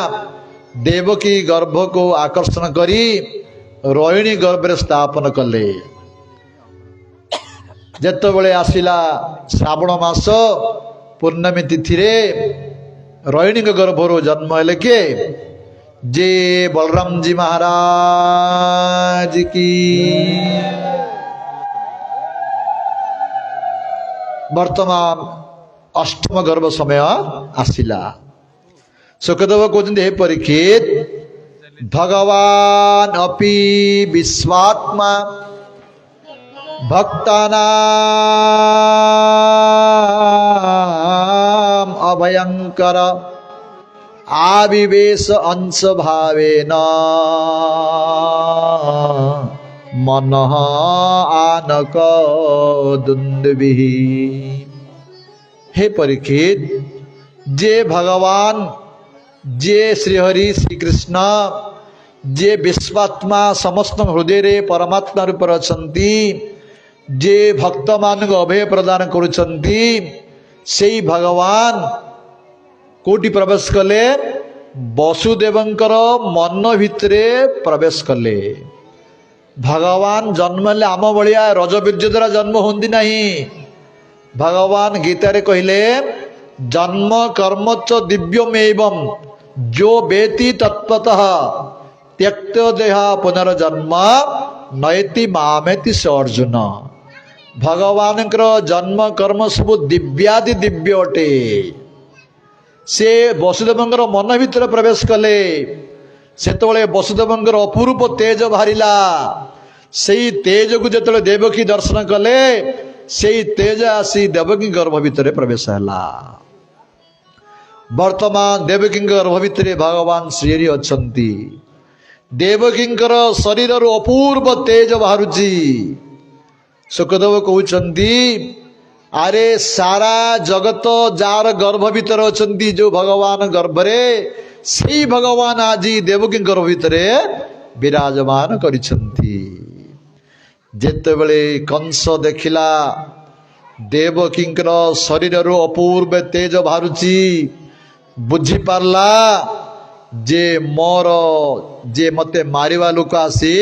देवकी गर्भ को आकर्षण करी रोहिणी गर्भ रे स्थापन कले जेतबेले आसिला श्रावण मास पूर्णमी तिथि रे रोहिणी गर्भर जन्म हेले के जे बलराम जी महाराज की वर्तमान अष्टम गर्भ समय आसिला सुखदेव कहते हे परीक्षित भगवान अपि विश्वात्मा भक्तानाम अभयंकर आविवेश अंश भावेन मन आनक दुंदुभिः। हे परीक्षित जे भगवान जे श्रीहरि श्रीकृष्ण जे विश्वात्मा समस्त हृदय रे परमात्मा रूप अछंती जे भक्त मान अभय प्रदान करुछंती सेई भगवान कोटि प्रवेश कले वसुदेवंकर मन भितरे प्रवेश कले। भगवान जन्म ले आम भलिया रजबीर्य द्वारा जन्म होंदी नहीं। भगवान गीता रे कहले जन्म कर्म च दिव्यमेवं जो वेति तत्वतः त्यक्त देहा पुनर्जन्म नयति मामेति स अर्जुन। भगवान जन्म कर्म सब दिव्यादि दिव्य अटे। से वसुदेवंकर मन भितर प्रवेश कले सेतबेले वसुदेवंकर अपूर्व तेज बाहरिला सेई तेज को जेतबेले देवकी दर्शन कले सेई तेज आसी देवकी गर्भ भितर प्रवेश हला। वर्तमान देवकी गर्भ भितर भगवान श्री अछंती। देवकी शरीर रु अपूर्व तेज बाहरुची। सुखदेव कहउछंती अरे सारा जगत जार गर्भ भितर अछंती जो भगवान गर्भ रे सेई भगवान आजी देवकी गर्भ भितर विराजमान करिछंती। जेतेबेले कंस देखिला देवकी शरीर रु अपूर्व तेज बाहरुची बुझी पारला जे मोर जे मते मारिवा लोक आसी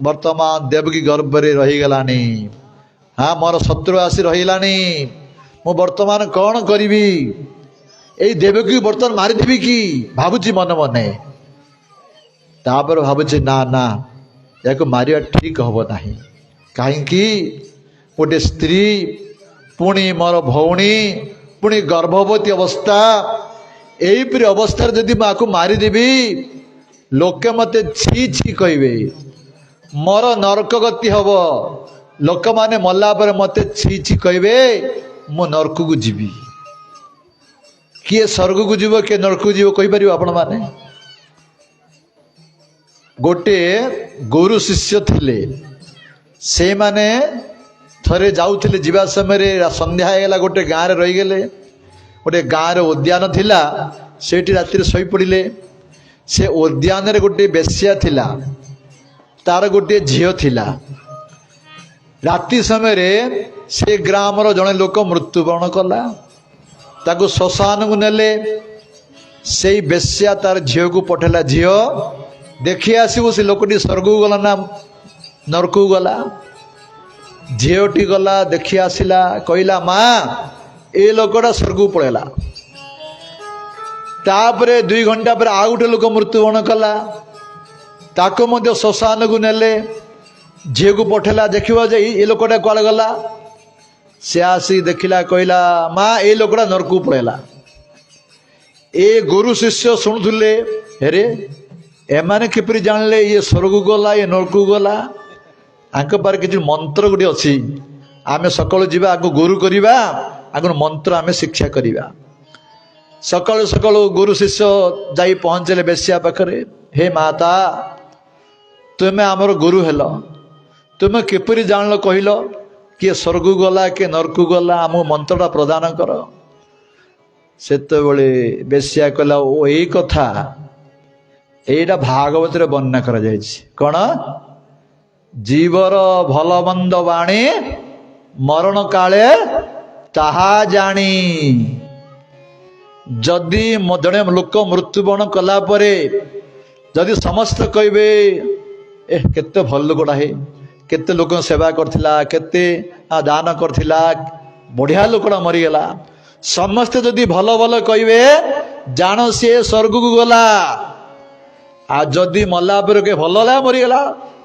वर्तमान देवकी गर्भ रे रही गलानी। हाँ मोर शत्रु आसी रहिलानी मु वर्तमान कौन करिवी एई देवकी वर्तमान मारिदेवी कि भाबुची मन मने तापर भाबुची ना ना याको मारिया ठीक हबो नाही काहेकि गोटे स्त्री पुणी मोर भौणी पुणी गर्भवती अवस्था एहीपरि अवस्था जदि माँ मारिदेवी लोके मते छी छी कहिबे मोर नरक गति हब लोक माने मल्ला पर मते छी छी कहिबे मु नरक को जीवी किए स्वर्ग को जीव किए नरक को जीव कहि परिबो आपण माने। गोटे गुरु शिष्य थिले से माने थरे जाउथिले जीवा समय रे संध्या हेला गोटे गाँ रे रही गेले। गोटे गाँ रे उद्यान थिला सेठी राति रे सोई पड़िले। से उद्यान रे गोटे बेश्या थिला तार गोटे झियो थिला। राति समय रे से ग्राम रो जने लोक मृत्युवरण कला ताको श्मशान को नेले। से बेश्या तार झियो को पठेला झियो देखी आसबो से लोकटी स्वर्ग को गला ना नरक को गला। झियोटी गला देखी आसिला कहला माँ ए लोकटा स्वर्ग को पळेला। तापरे 2 घंटा पर आ गोटे लोक मृत्युवरण कला ताको मध्य श्मशान को नेले। झील को पठेला देखिबा जे ए लोकटा कुआडे गला। से आसी देखिला कहला माँ ए लोकटा नरक को पळेला। ए गुरु शिष्य शुणुले हेरे एमाने किपरि जानले ये स्वर्ग को गला ये नरक को गला। आंक पार किछि मंत्र गुडी अछि आमे सकाळु जीवा आगु गुरु करिबा आगु मंत्र आमे शिक्षा करिबा। सकाळु सकाळु गुरु शिष्य जाई पहुंचले बेश्या पाखरे हे माता तुम्हें आमर गुरु हेल तुम्हें किपरि जानल कहल किए स्वर्ग गला किए नरक गला आम मंत्रटा प्रदान कर सेतबेले बेश्या कहला ओ यही कथा एटा भागवत वर्णना करा जायछि कौन जीवर भल मंद बाणी मरण काले ताहा जानी जदि जड़े लोक मृत्युवरण कला परे जदि समस्त कहे ए केते भल लोकटा है केते लोक सेवा करथिला केते दान करथिला बढ़िया लोकटा मरीगला समस्ते जदि भल भल कहे जान सी स्वर्ग को गला आ जदि मल्ला पर के भलला मरीगला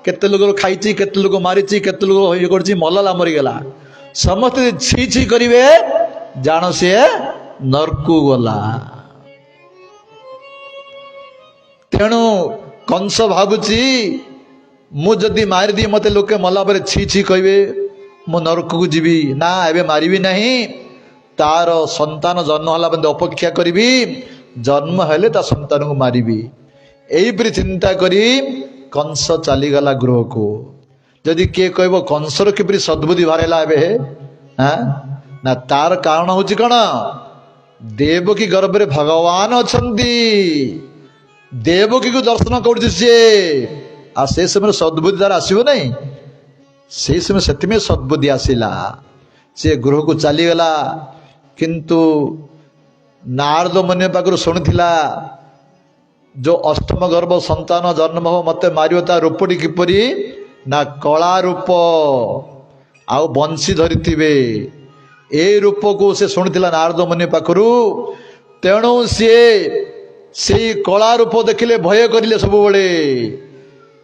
केते लोक खाई केते लोक मारी केते लोक ये कर मल्ला मरीगला समस्ते छी छी करिवे जान सी नरकू गला तेणु कंस भावुची मु जदि मारिदी मते लोके मला पर छी छी कहे मु नरक को जीवी ना एबे मारिबी नहीं तार संतान जन्म होला बंद अपेक्षा करी जन्म हेले ता संतान को मारिबी एहिपरि चिंता करी कंस चलीगला गृह को जदि किए कहब कंसर किपरि सद्बुद्धि बाहरला एबे हाँ ना तार कारण हूँ कौन देवकी गर्भ रे भगवान अछंती देवकी को दर्शन कर से समय सद्बुद्धि द्वारा आसब नहीं से समय से सद्बुद्धि आसला से गृह को चलीगला किंतु नारद मुनि पाखु शुणुला जो अष्टम गर्भ संतान जन्म हो मत मारियो ता रूपटी किपरि ना कला रूप आउ बंशी धरी ए रूप को से शुणुला नारद मुनि पाखु तेणु से कला रूप देखिले भय करिले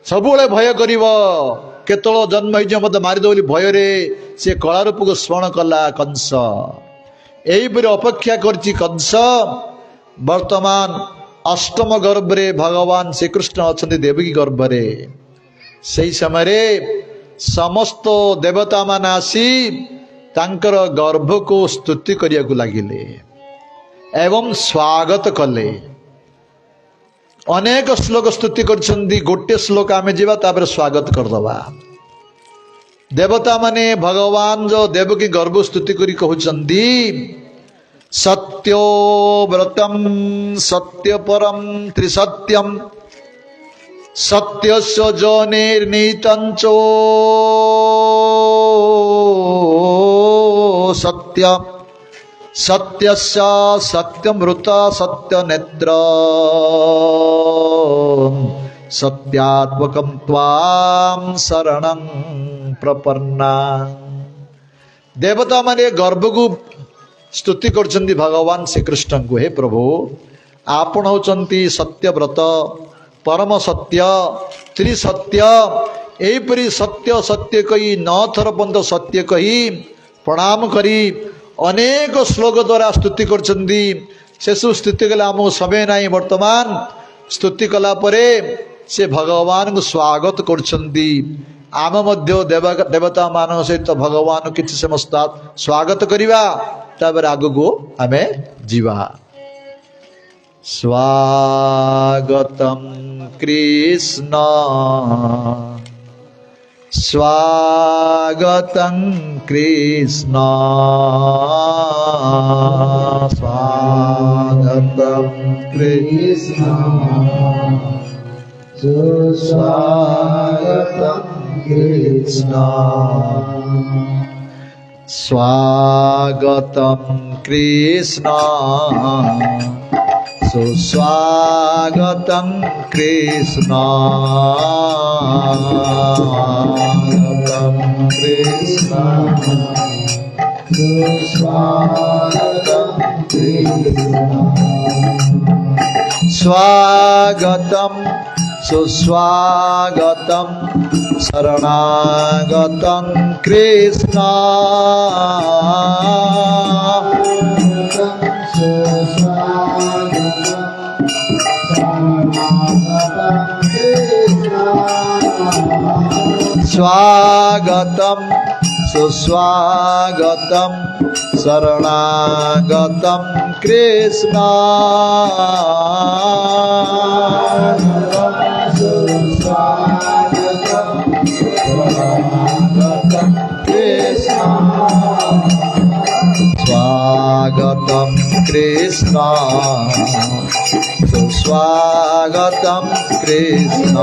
सबुबले भय करिव केतल जन्म हो मत मारिद बोली भय रे से कला रूप को स्मरण कला कंस एहिपरि अपेक्षा करछि कंस वर्तमान अष्टम गर्भ रे भगवान श्रीकृष्ण अछंती देवकी गर्भ रे सही समय समस्त देवता मान आसी तांकर गर्भ को स्तुति करिया को लागिले एवं स्वागत कले अनेक श्लोक स्तुति करछंती गोटे श्लोक आमे जीवा तापर स्वागत करदबा देवता माने भगवान जो देवकी गर्भ स्तुति करी कहउछंती सत्यो व्रतम सत्य परम त्रिसत्यम सत्यस्य जोनिर्नीतंचो सत्य सत्यस्य सत्यमृत सत्यनेत्र सत्यात्मकं त्वां शरणं प्रपन्ना देवता माने गर्भ को स्तुति करछंती भगवान श्रीकृष्ण को हे प्रभु आपण होचंती सत्यव्रत परम सत्य त्रिसत्य एहिपरि सत्य सत्य कही 9 थर पर्यंत सत्य कही प्रणाम करी अनेक श्लोक द्वारा स्तुति करछंती से स्तुति कला आमको समय नहीं वर्तमान स्तुति कला परे से भगवान को स्वागत करछंती आम मध्य देवता मान सहित भगवान किछि समस्त स्वागत करिवा तापर आगको आमे जीवा स्वागतम कृष्ण स्वागतं कृष्ण स्वागतं कृष्ण स्वागतं कृष्ण स्वागतं कृष्ण सुस्वागतं कृष्ण कृष्ण सुस्वागतं कृष्ण स्वागतं सुस्वागतं शरणागतं कृष्ण स्वागतं सुस्वागतं शरणागतं कृष्ण सुस्वागतं कृष्ण सुस्वागतं कृष्ण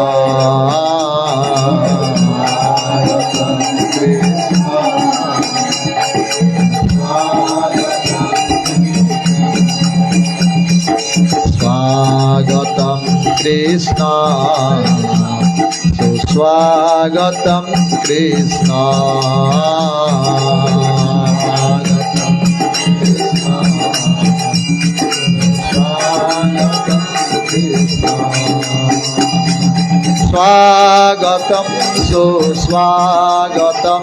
स्वागतं कृष्ण सुस्वागतं कृष्ण स्वागतं सुस्वागतं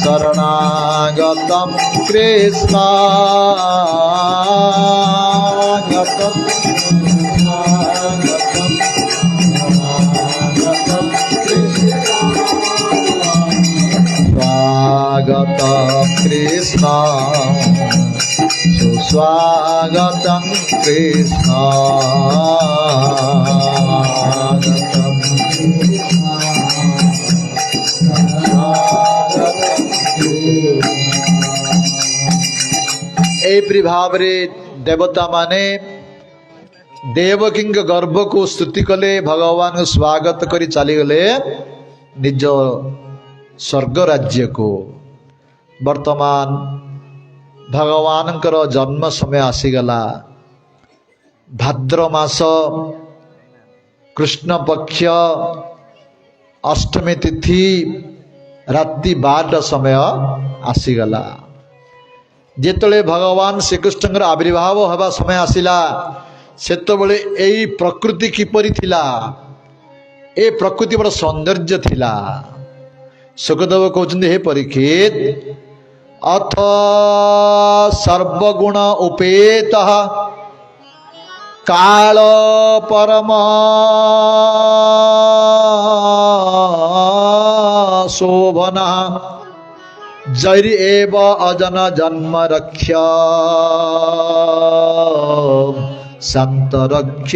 शरणागतं कृष्ण स्वागतं कृष्ण सुस्वागतं कृष्ण एपरि भावरे देवता माने देवकी गर्भ को स्तुति कले भगवान स्वागत करी चली गले निज स्वर्ग राज्य को। वर्तमान भगवान जन्म समय आसीगला भाद्र मास कृष्ण पक्ष अष्टमी तिथि राति 12 समय आसीगला। जेतले भगवान श्रीकृष्ण आविर्भाव हवा समय आसिला सेतबले एई प्रकृति किपरि थिला ए प्रकृति बड़ सौंदर्य थिला। सुखदेव कहते हे परीक्षित अथ सर्वगुण उपेतः काल परम शोभना जैर एव अजन जन्म रक्ष संत रक्ष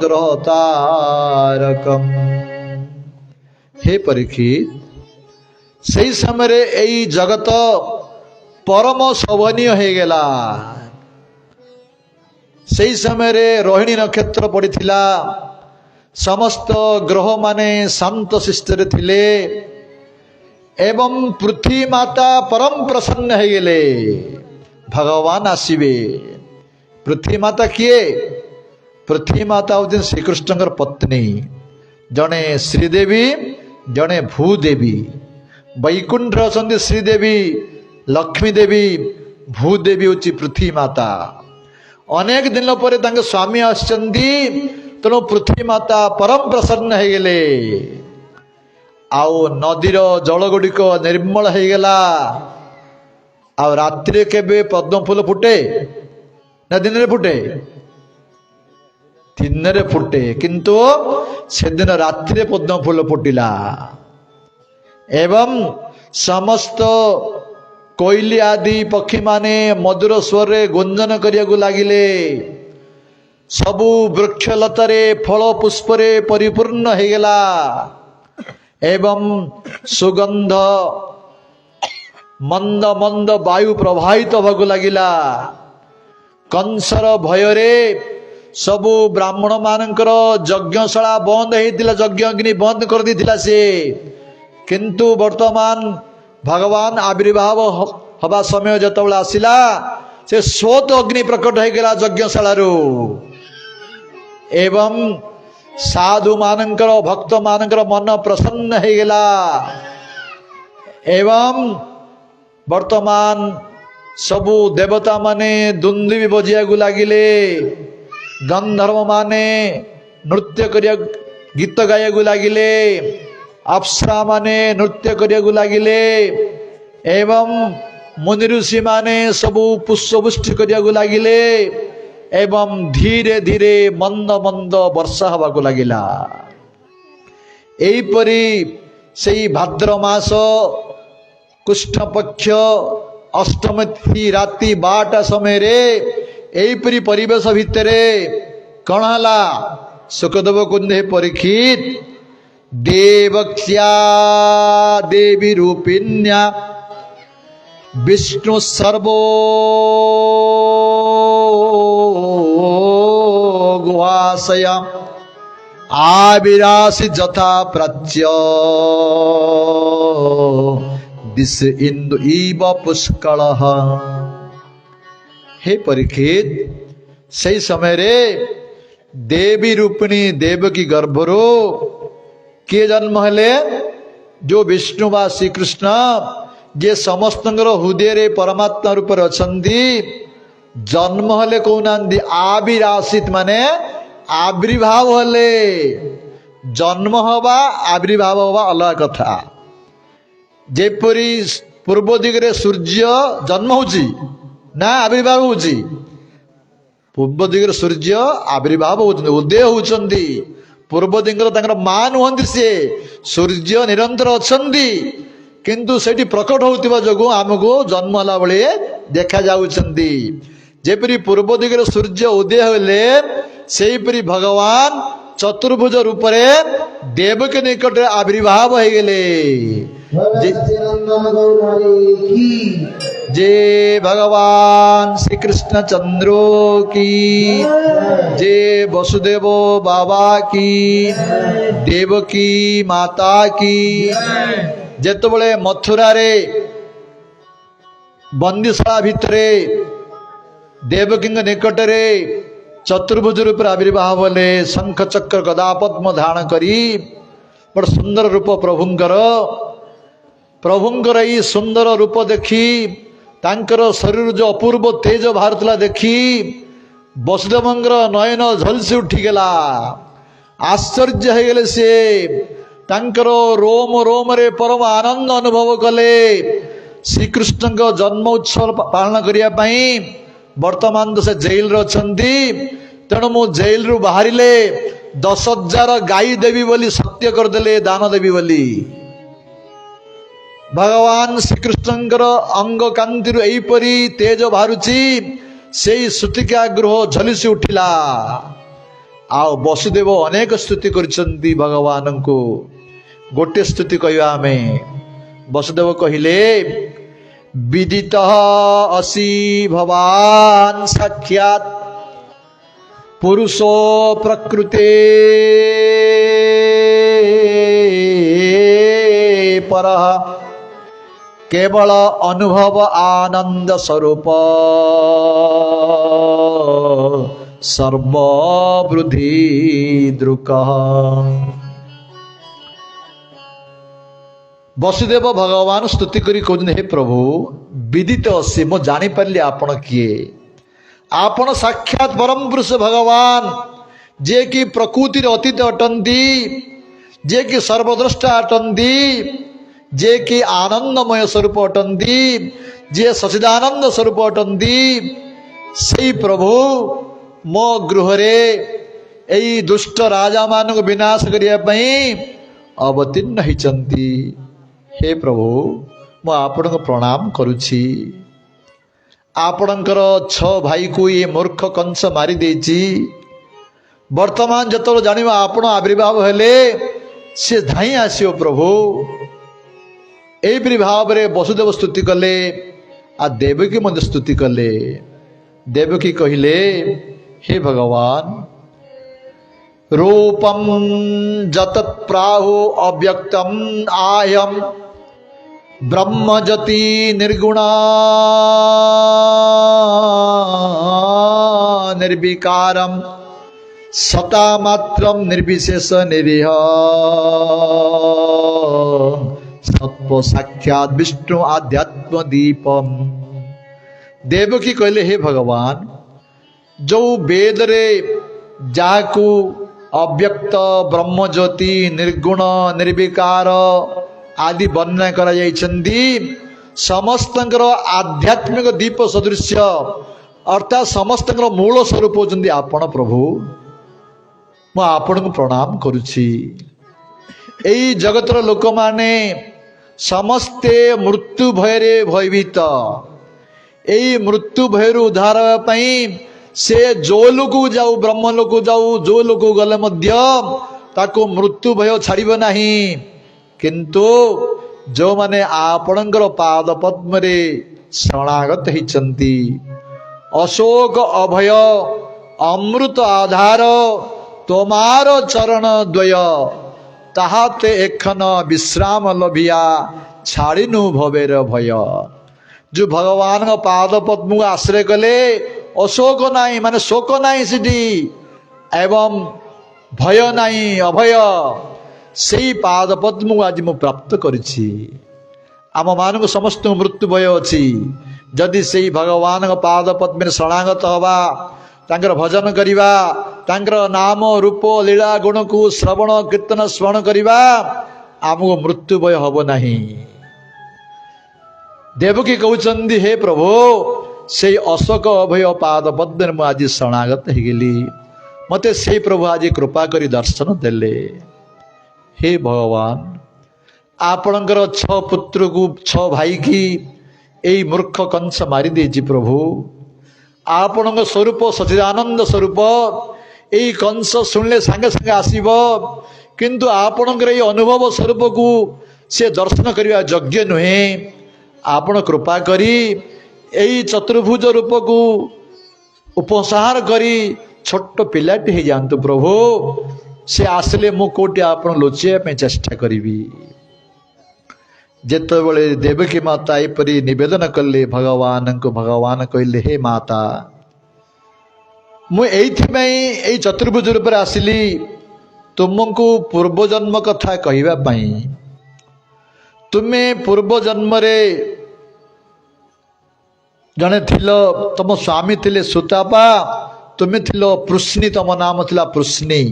ग्रहतारकम। हे परीक्षित सही समय यही जगत परम शोभनीय हो गला। सही समय रोहिणी नक्षत्र पड़ीथिला समस्त ग्रह माने शांत शिष्ट थिले एवं पृथ्वी माता परम प्रसन्न हो गले। भगवान आसवे पृथ्वी माता किए पृथ्वी माता होती श्रीकृष्ण पत्नी जड़े श्रीदेवी जड़े भूदेवी। वैकुंठ अच्छा श्रीदेवी लक्ष्मी देवी भूदेवी हूँ पृथ्वी माता। अनेक दिन पर स्वामी आसचंदी तेणु पृथ्वी माता परम प्रसन्न हो गले। आउ नदीर जल गुड़िक निर्मल हो गला। आउ रात्रि केबे पद्म फूल फुटे ना दिन रे फुटे दिन रे फुटे किंतु सेदिन रात्रि पद्म फूल फुटिला एवं समस्त कोइली आदि पक्षी माने मधुर स्वर गुंजन करिया लागिले। सबु वृक्षलतारे फल पुष्परे परिपूर्ण हो गला एवं सुगंध मंद मंद वायु प्रवाहित होगा लगिला। कंसर भୟରେ सबु ब्राह्मण मानकर यज्ञशाला बंद होता यज्ञ अग्नि बंद कर देथिला से किंतु वर्तमान भगवान आविर्भाव हवा समय जतबेला आसिला से स्वत अग्नि प्रकट हो गला यज्ञशाला एवं साधु मानकर भक्त मानकर मन प्रसन्न हो गला एवं वर्तमान सबु देवता माने दुंदुबी बजिया लगिले। गंधर्व माने नृत्य करिया गीत गाया लगिले। अप्सरा माने नृत्य करिया लगिले एवं मुनि ऋषि माने सबु पुष्पवृष्टि करिया लगिले एवं धीरे धीरे मंद मंद वर्षा हवा लगिला। एहीपरि से भाद्र मास कृष्ण पक्ष अष्टमी तिथि राति 12 समय एहीपरि परिवेश भितर कौन है सुखदेव कुंदे परीक्षित देवक्ष्या देवी रूपिण्या विष्णु सर्वो गुहाशय आविरासि जथा प्राच्य दिश इंदु इव पुष्कल। हे परीक्षित, सही समय रे देवी रूपिणी देवकी गर्भरू किए जन्म हेले? जो विष्णु बा श्रीकृष्ण जे समस्त हृदय रे परमात्मा रूप अछंती जन्म हेले कहना आविरासित माने आविर्भाव हेले। जन्म हवा आविर्भाव हवा अलग कथा। जेपरी पूर्व दिगरे सूर्य जन्म होची ना आविर्भाव होची? पूर्व दिगरे सूर्य आविर्भाव होचंदी, उदय होचंदी। पूर्व दिगरे तांकर मा नुहंती से सूर्य निरंतर अछंदी, किंतु सेठी प्रकट होतिबा जगु आमको जन्म होला बळे देखा जाउचंदी। जेपरी पूर्व दिगरे सूर्य उदय होले सेहीपरी भगवान चतुर्भुज रूप रे देवकी निकट आविर्भाव हो गले। जे भगवान श्री कृष्ण चंद्रो की, जे वसुदेव बाबा की, देवकी माता की। जेतबळे मथुरा रे बंदीशाला भितरे देवकी निकट रे चतुर्भुज रूप आविर्भाव हेले। शंख चक्र गदा पद्म धारण करी बड़ सुंदर रूप प्रभुंकर ई सुंदर रूप देखी तांकर शरीर जो अपूर्व तेज बाहरला देखी वसुदेवंकर नयन झलसी उठीगला। आश्चर्य हो गले से तांकर रोम रोम रे परम आनंद अनुभव कले। श्रीकृष्ण का जन्म उत्सव पालन करिया पई वर्तमान तो से जेल रे अछंती, तेणु मु जेल रु बाहरिले 10,000 गाई देवी बोली सत्य करदेले, दान देवी बोली। भगवान श्रीकृष्णଙ୍କର अंग कांति एपरी तेज बाहरुची, से सुतिका गृह झलिसी उठिला। आ वसुदेव अनेक स्तुति करछंती भगवान को। गोटे स्तुति कहवा आमे। वसुदेव कहिले विदित असि भवान साक्षात पुरुषो प्रकृते परः केवल अनुभव आनंद स्वरूप सर्ववृद्धि द्रुक। वसुदेव भगवान स्तुति करी कहते हे प्रभु विदित असी मो जानी पारली आपण किए। आपण साक्षात परम पुरुष भगवान, जे कि प्रकृति अतीत अटंती, जे कि सर्वद्रष्टा अटंती, जे कि आनंदमय स्वरूप अटंती, जे सचिदानंद स्वरूप अटंती। से प्रभु मो गृह रे एई दुष्ट राजा मान को विनाश करिया पई अवतीर्ण होइचंती। हे प्रभु मो आपण को प्रणाम करुछि। आपणकर 6 भाई को ये मूर्ख कंस मारी देछि। वर्तमान जतलो जानिबा आपण आविर्भाव हेले से धाई आसियो प्रभु। एपरी भाव रे वसुदेव स्तुति कले, आ देवकी मध्य स्तुति कले। देवकी कहिले हे भगवान रूपम जतत् प्राहु अव्यक्तम आयम ब्रह्मजति निर्गुणा निर्विकारम सता मात्रम निर्विशेष निरीह सत्व साक्षात विष्णु आध्यात्म दीपम। देवकी कहले हे भगवान जो वेद रे जाकू अव्यक्त ब्रह्म ज्योति निर्गुण निर्विकार आदि वर्णना करा जाइछंदी, समस्तंकर आध्यात्मिक दीप सदृश अर्थात समस्तंकर मूल स्वरूप होचंदी आपण प्रभु। मु आपण को प्रणाम करुछि। एई जगतर लोक माने समस्ते मृत्यु भयरे भयभीत। एई मृत्यु भयरु उद्धार पई से जो लोक जाऊ ब्रह्म लोक जाऊ जो लोक गले मध्य ताको मृत्यु भय छाड़िब नाही, किंतु जो माने आपणकर पाद पद्मरे शरणागत होइचंती अशोक अभय अमृत आधार तोमार चरण द्वय ताहाते एखन विश्राम लभिया छाड़िनु भवेर भय। जो भगवान का पाद पद्म को आश्रय कले अशोक नाई माने शोक नाई सिद्धि एवं भय नाई अभय से पाद पद्म को आज मु प्राप्त करिछि। आम मान समस्त मृत्यु भय अच्छी जदि से भगवान का पाद पद्म शरणागत हवा तांकर भजन करिबा तांकर नाम रूप लीला गुण को श्रवण कीर्तन स्मरण करिबा आमको मृत्यु भय हब नाही। देवकी कहउचंदी हे प्रभु से अशोक अभय पाद पद्म मु आज शरणागत होगली मते से प्रभु आज कृपा करी दर्शन देले। हे भगवान आपणकर 6 पुत्र को 6 भाई की यही मूर्ख कंस मारी देछि प्रभु आपण स्वरूप सचिदानंद स्वरूप यही कंस शुणिले सांगे सांगे आसब किंतु आपणकर ये अनुभव स्वरूप को से दर्शन करने योग्य नुहे। आपण कृपा करी यही चतुर्भुज रूप को उपसंहार करी छोट पिलाटी हो जातु प्रभु से आसले मु कोटी आपण लोचिया चेष्टा करी। जेतबेले देवकी माता एपरी निवेदन कले भगवान को भगवान कहले हे माता मु एई चतुर्भुज रूप आसिली तुमको पूर्व जन्म कथा कहवा पाई। तुमे पूर्व जन्म रे जने थिलो तुम स्वामी थिले सुतापा तुमे थिलो पृश्नि तम नाम थिला पृश्नि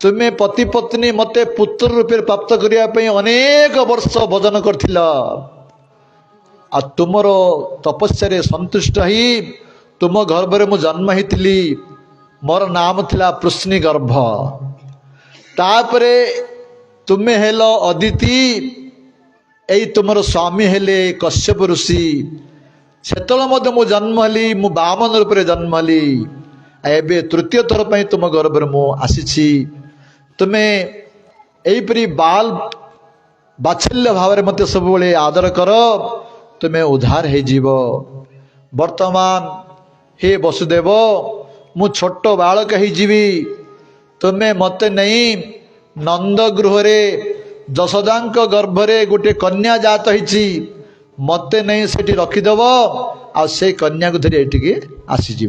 तुम्हें पति पत्नी मते पुत्र रूपे प्राप्त करने अनेक वर्ष भजन कर तुमर तपस्या संतुष्ट ही तुम गर्भरे मु जन्म ही मोर नाम थिला पृश्नि गर्भ। तापरे तुम्हें हेलो अदिति यही तुमर स्वामी हेले कश्यप ऋषि सेतल मध्य मु जन्म हली मु बामन रूप जन्म हली एबे तृतीय थर पर तुम गर्भरे मु आसी तुम्हें यहीपरी बाल बात्सल्य भाव में मत सब आदर कर तुम्हें उद्धार हो। वर्तमान हे वसुदेव मु छोट बालक ही तुम्हें मत नहीं नंद गृह रे जशोदांक गर्भरे गोटे कन्या जात होती मत नहीं सेठी रखीदेव आ से कन्या को धरी एटिके आसीज।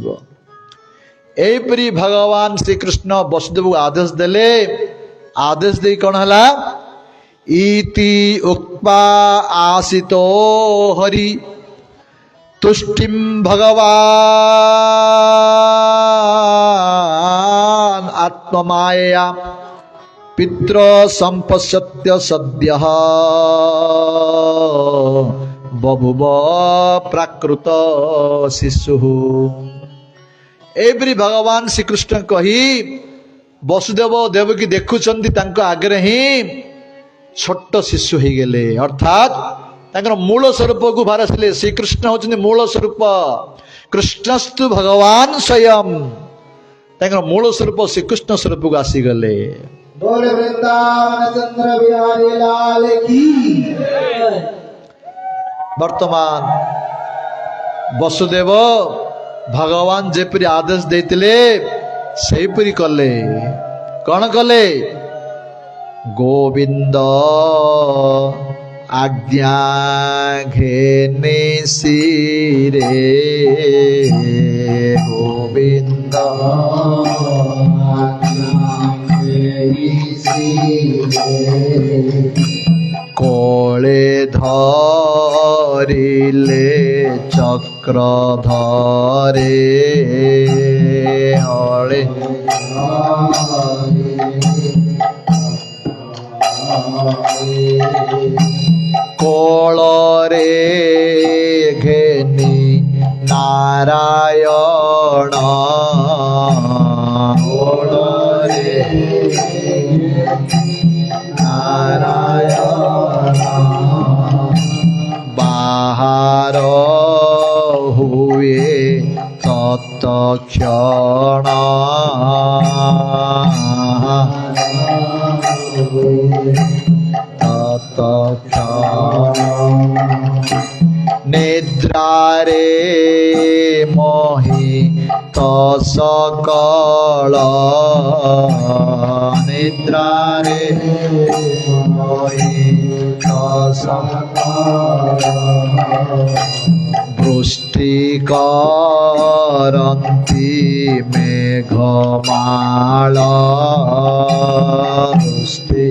एपरी भगवान श्री कृष्ण वसुदेव को आदेश देले आदेश दे कौन हला इति उक्पा आसितो हरि तुष्टिम भगवान आत्ममाया पित्र संपश्यत्य सद्य बभुव प्राकृत शिशु। एपरी भगवान श्री कृष्ण कही वसुदेव देवकी देखुचंदी आगे ही छोट शिशु हो गले अर्थात मूल स्वरूप को भारत श्रीकृष्ण होचंदी मूल स्वरूप कृष्णस्तु भगवान स्वयं मूल स्वरूप श्रीकृष्ण स्वरूप को आसीगले। बोले वृंदावन चंद्र बिहारी लाल की। वर्तमान वसुदेव भगवान जेपरी आदेश देते सेपरी कले कौन कले गोविंद आज्ञा घेने सिरे गोविंद कोले धरिले चक्र धरे हले कोलरे घेनी नारायण कोलरे नारायण बाहर हुए तत्क्षण तत्क्षण নিদ্রারে মোহিত বৃষ্টি করন্তি মেঘমাল বৃষ্টি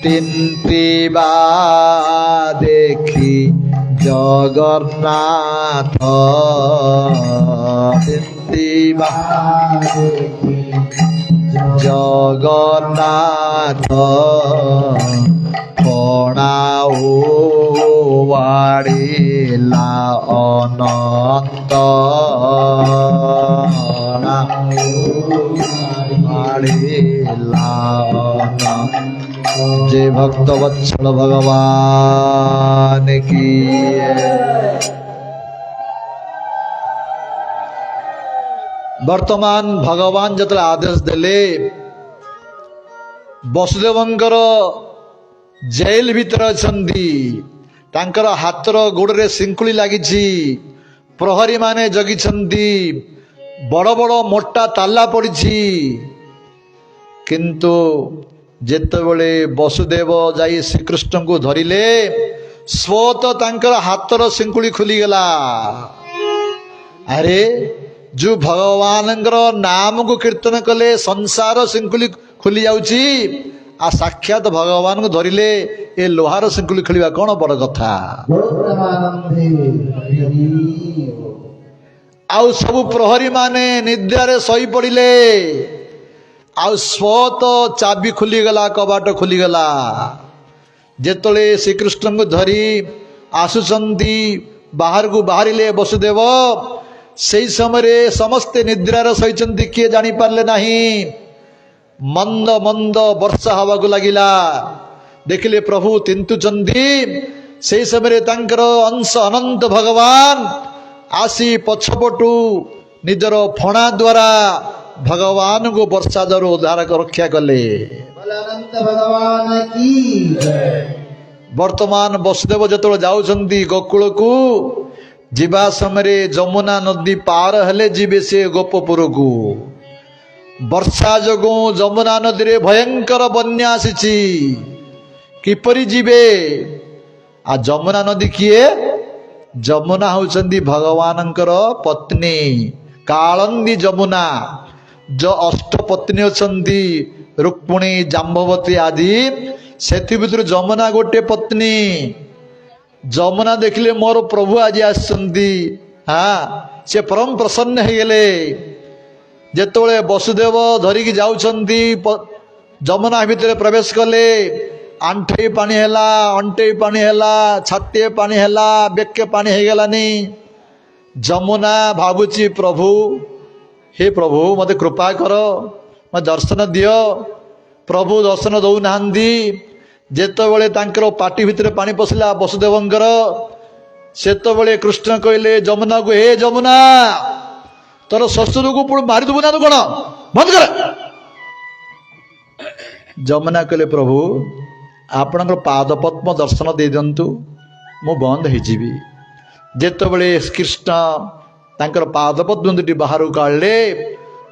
তিনটিবা দেখি জগন্নাথ তিনটিবা জগন্নাথ পণাও বাড়িলা অনন্ত বাড়িলা जय भक्त वत्सल भगवान की। वर्तमान भगवान जतले आदेश देले वसुदेवंकर जेल भीतर अछंती तांकर हाथर गोड़े शिंकुली लागिछि प्रहरी माने जगिछंती बड़ बड़ मोटा ताला पड़िछि किंतु जेतेबेले वसुदेव जाई श्रीकृष्ण को धरिले स्वत तांकर हाथर शिंकुली खुलीगला। अरे जो भगवान नाम को कीर्तन कले संसार शिंकुली खुली जाउची आ साक्षात भगवान को धरिले ए लोहार शिंकुली खुलिबा कौन बड़ कथा। आउ सब प्रहरी माने निद्रारे सही पड़िले आउ स्वत चाबी खुलीगला कबाट खुलीगला। जेतले श्रीकृष्ण को धरी आसुचंती बाहर को बाहरिले वसुदेव सेई समय समस्ते निद्रार सहीचंती किए जानी पारले नहीं। मंद मंद वर्षा हवा को लगिला देखिले प्रभु तिंतुचंती सेई समय तांकर अंश अनंत भगवान आसी पछपटू निजर फणा द्वारा भगवान को वर्षा जर उद्धार रक्षा कले। अनंत भगवान की वर्तमान वसुदेव जतोल जाउछंती गोकुल को जीवा समय जमुना नदी पार हेले जीवे से गोपपुर को वर्षा जगो जमुना नदी रे भयंकर बन्या आसीची किपरि जीवे आ जमुना नदी किए जमुना होचंती भगवानंकर पत्नी कालंदी जमुना जो अष्टपत्नी अछंती रुक्मिणी जाम्बवती आदि सेथि भितर जमुना गोटे पत्नी। जमुना देखिले मोर प्रभु आज आसंती हाँ से परम प्रसन्न हो गले। जेतोले वसुदेव धरिकी जाउछंती जमुना भितर प्रवेश कले आंठे पानी हैला अंटे पानी हैला छाते पानी हैला बेके पानी हो गलानी। जमुना भाबुची प्रभु हे प्रभु मते कृपा कर मते दर्शन दियो। प्रभु दर्शन दौ नांदी जेतेबेले तांकर पाटी भितर पानी पसिला वसुदेवंकर सेतेबेले कृष्ण कहले जमुना को हे जमुना तोर ससुर को पुण मारी दबु ना तो कोन बंद कर। जमुना कहले प्रभु आपनकर पाद पद्म दर्शन दे दियंतु मु बंद हो जीवी। जेतेबेले कृष्ण तांकर पाद पद्म दुटी बाहर काढ़ले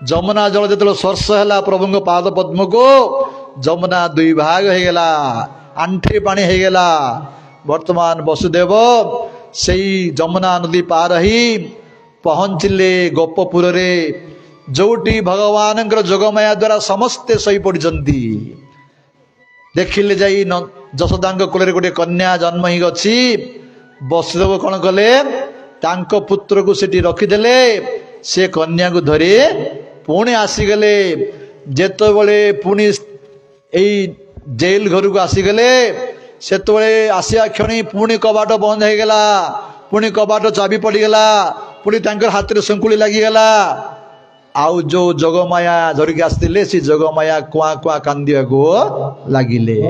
जमुना जल जो स्पर्श है प्रभु पाद पद्म को जमुना दुई भाग हो गला आंठे पानी हो गला। वर्तमान वसुदेव से जमुना नदी पार ही पहुँचले गोपपुर रे जोटी भगवान जोगमाया द्वारा समस्ते सही पड़ती। देखिले जाई जशोदा कूल गोटे कन्या जन्म ही अच्छी वसुदेव कौन कले तांको पुत्र को सेठी रखिदेले से कन्या को धरी पुणी आसीगले। जेतेबेले पुणी यही जेल घर को आसीगले सेतेबेले आसिया क्षणी पुणी कबाट बंद हो गला पुणी कबाट चाबी पड़गला पुणी तांकर हाथ में शंकुली लगिगला। आउ जो जोगमाया धरिकी आसते से जोगमाया कुआ कुआ कांदिया को लगिले।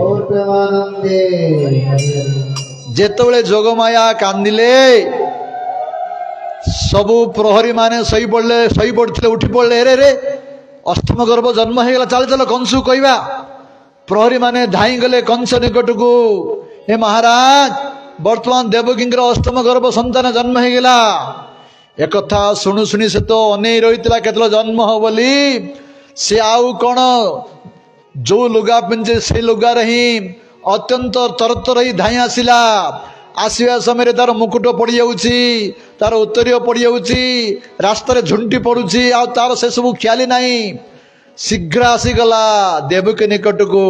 जेतेबेले जोगमाया कांदिले सबू प्रहरी माने सही पड़ते उठी पड़े रे रे अष्टम गर्भ जन्म हो गला चल चल कंस कहवा। प्रहरी माने धाई गले कंस निकट को हे महाराज वर्तमान देवकीर अष्टम गर्भ संतान जन्म हो गला एकथा शुणु शुणी से तो अनै रही केतल जन्म हो बोली से आउ कौन जो लुगा पिंधे से लुगार ही अत्यंत तरतर ही धाई आसला आसवा समय तार मुकुट पड़ जाऊँगी तार उत्तरीय पड़ जाऊँगी रास्तार झुंटी पड़ुची आ तार से सब ख्याली नहीं शीघ्र आसीगला देवकी निकट को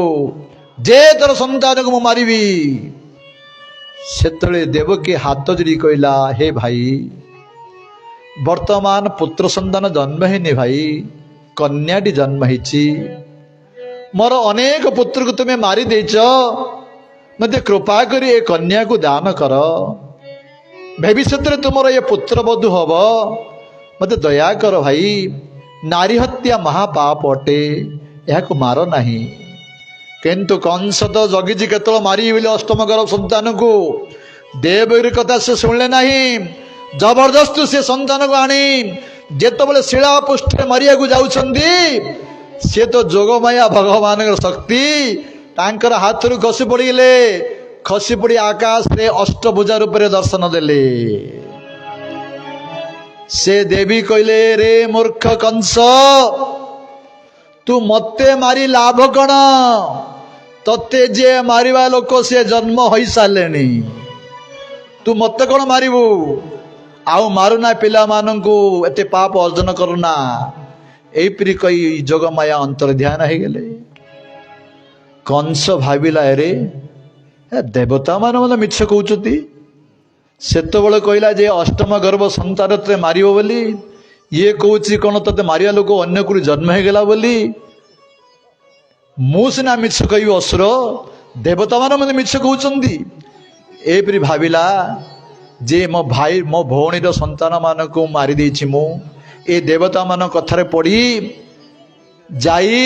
जे तोर संतान को मारि से देवकी हाथ जोड़ी कहला हे भाई वर्तमान पुत्र संतान जन्म है भाई कन्याटी जन्म होती मोर अनेक पुत्र को तुम्हें मारी देच मत कृपा कर ए कन्या को दान कर भविष्य में तुम ये पुत्र बधु हम मत दया कर भाई नारी हत्या महापाप अटे यह मार नहीं किंतु कंस तो जगिजी केतल मारी बोले अष्टम गर्भ संतान को देवगिरी कथा से शुणिले नहीं जबरदस्त से संतान को आनी जेत बड़े शिला पुष्ट मारिया को जाउछंदी से तो जोगमाया भगवान शक्ति तांकर हाथ रु खसी पड़े खसी पड़ी आकाश रे अष्टभुजा रूप में दर्शन देले से देवी कहले रे मूर्ख कंस तू मते मारी लाभ कण तते जे मारिबा लोक से जन्म हो सारे तू मते कौन मारिबू आउ मारुना पिला मानू एते पाप अर्जन करुना एपरी कही जोगमाया अंतर ध्यान हो गले कंस भाविला अरे देवता मान मतलब मिछ कहते सेत बड़े कहला जे अष्टम गर्भ संतान ते मार बोली ये कौच कौन ते मारिया लोक अन्य को जन्म हो गला बोली मु सीना मिछ कह असुर देवता मान मतलब मिछ कहते एपरी भाविला जे मो भाई मो भौणीर संतान मान को मारी देछि मु ए देवता मान कथारे पड़ी जाई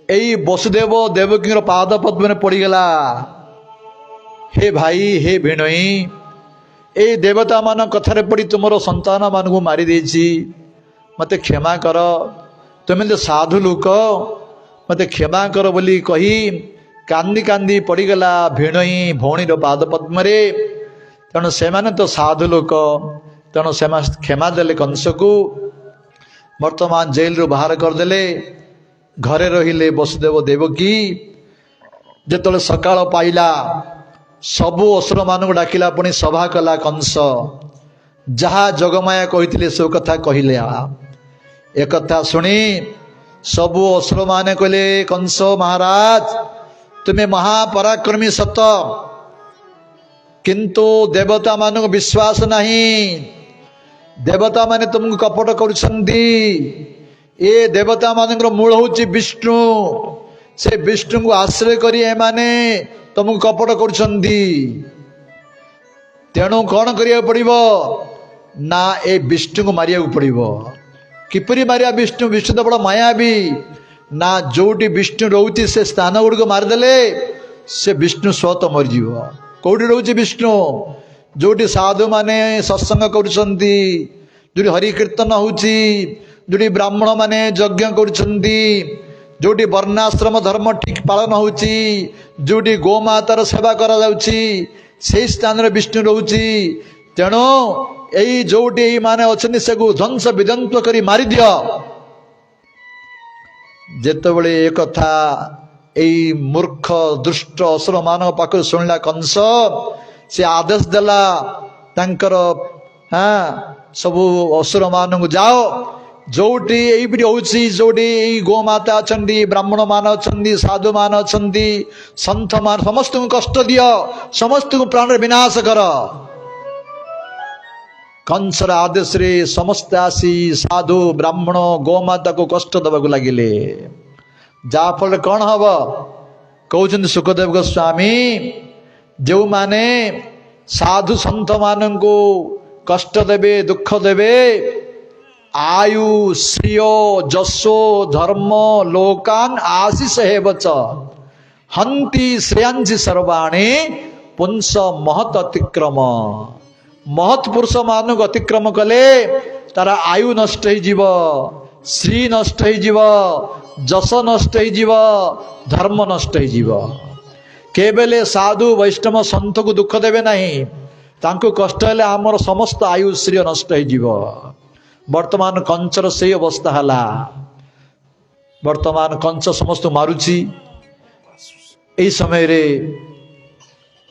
एई वसुदेव देवकी पाद पद्म पड़गला हे भाई हे भिणई ए देवता मान कथारे पड़ी तुमर संतान मान को मारी देछि मते क्षमा कर तुम तो साधु लोक मते क्षमा कर बोली कही कांदी कांदी पड़गला भिणई भौणीर पाद पद्म तेणु से तो साधु लोक तेणु से क्षमा देले कंस को वर्तमान जेल रु बाहर करदेले घरे रहिले वसुदेव देवकी जेतले सकाळ पाइला सबु असुर मान डाकिला पुणी सभा कला कंस जहा जगमाया कही सब कथा कहले एक कथा शुणी सबु असुर माने कहले कंस महाराज तुम्हें महापराक्रमी सत किंतु देवता मान विश्वास नहीं देवता माने तुमको कपट करुछंदी ए देवता मान मूल हूँ विष्णु से विष्णु को आश्रय करी एमाने तुमको कपट करुछंदी तेणु कौन करिया पड़िबो ना ए विष्णु को मारिया पड़िबो किपरि मारिया विष्णु विष्णु तो बड़ा मायावी ना जोटी विष्णु रोचे से स्थान गुड़ को मारिदेले से विष्णु स्वतः मरीज कौटी रोचे विष्णु जोटी साधु माने सत्संग करुछंती जोटी हरि कीर्तन होउची जोटी ब्राह्मण माने यज्ञ करुछंती जोटी वर्णाश्रम धर्म ठीक पालन होउची जोटी गोमातार सेवा करा जाउची से स्थान रे विष्णु रोची तेणु एई जोटी एई माने अछनी से को ध्वंस विध्वंस करी मारी दियो जेतबेले ए कथा एई मूर्ख दुष्ट असुर मान पाख शुणला कंस से आदेश देला तांकर हाँ सबु असुर मान को जाओ जोटी एपरी होउची जोटी गोमाता अछंदी ब्राह्मण मान अछंदी साधु मान अछंदी संत मान समस्त को कष्ट दियो समस्त को प्राण विनाश कर कंसर आदेश रे समस्त आसी साधु ब्राह्मण गोमाता को कष्ट देवा लगिले जाफल कौन हम कहते सुखदेव गोस्वामी जो माने साधु संत मान को कष्ट देवे दुख देवे आयु श्रिय जसो धर्म लोकान आशीष हेवच हंती श्रेयांसी सर्वाणी पुंस महत अतिक्रम महत पुरुष मान को अतिक्रम कले तारा आयु नष्ट हो श्री नष्ट हो जस नष्ट हो धर्म नष्ट हो केवल साधु वैष्णव संत को दुख देवे नहीं तांको कष्ट हेले आमर समस्त आयुश्री नष्ट हो वर्तमान कंचर से अवस्था है वर्तमान कंच समस्त मारुची यही समय रे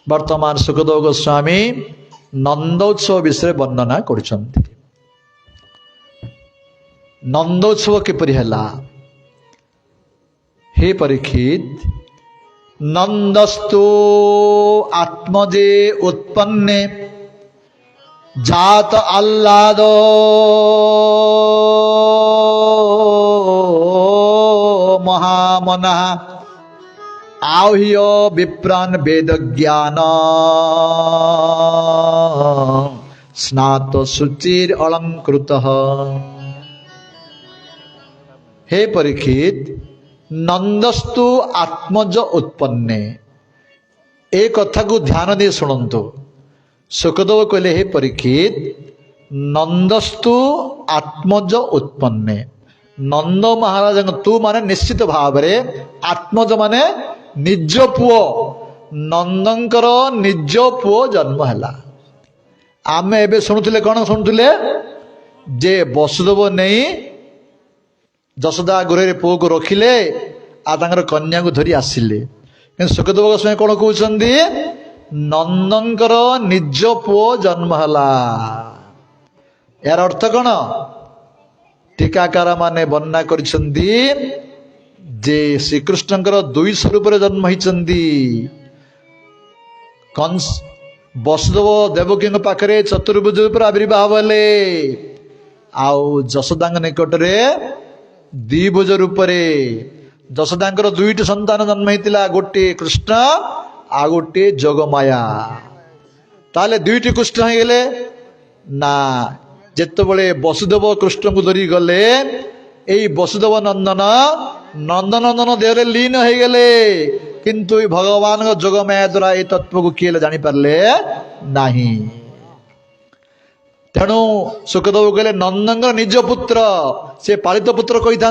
वर्तमान सुखदेव गोस्वामी नंदोत्सव विषय वर्णना करुछंती नंदोत्सव किपरि हला हे परीक्षित नंदस्तु आत्मजे उत्पन्ने जात आह्लादो महामनः आह्य विप्रान वेद ज्ञान स्नात शुचिर अलंकृतः। हे परीक्षित नंदस्तु आत्मज उत्पन्ने ए कथा को ध्यान दे शुणु सुखदेव कहले हे परीक्षित नंदस्तु आत्मज उत्पन्ने नंद महाराज तू माने निश्चित भाव रे आत्मज माने निज पुओ नंदंकर निज पुओ जन्म है आमे एबे शुणुले कौन शुणुले जे वसुदेव नहीं जशोदा गुरे पुओ को रखिले आर कन्या को धरी आसिले सुखदेव गोस्वामी कौन कहते नंदंकर निज पुओ जन्म है यार अर्थ कौन टीकाकार माने वर्णना करिसेंती जे श्रीकृष्णकर दुई स्वरूप जन्म होती कंस वसुदेव देवकी पाखे चतुर्भुज आविर्भाव हेले आउ जशोदा निकट में द्विभुज रूप जशोदांकर दुईटी संतान जन्म होता गोटे कृष्ण आ गोटे जोगमाया ताले दुईटी कृष्ण हो गले ना जेतबले वसुदेव कृष्ण को धरी गले यही वसुदेव नंदन नंदनंदन देहरे लीन हो गले किंतु भगवान जोगमाया द्वारा ये तत्व को किए जानी पारले नहीं तेणु सुखदेव कहले नंदन निज पुत्र से पालित पुत्र कही था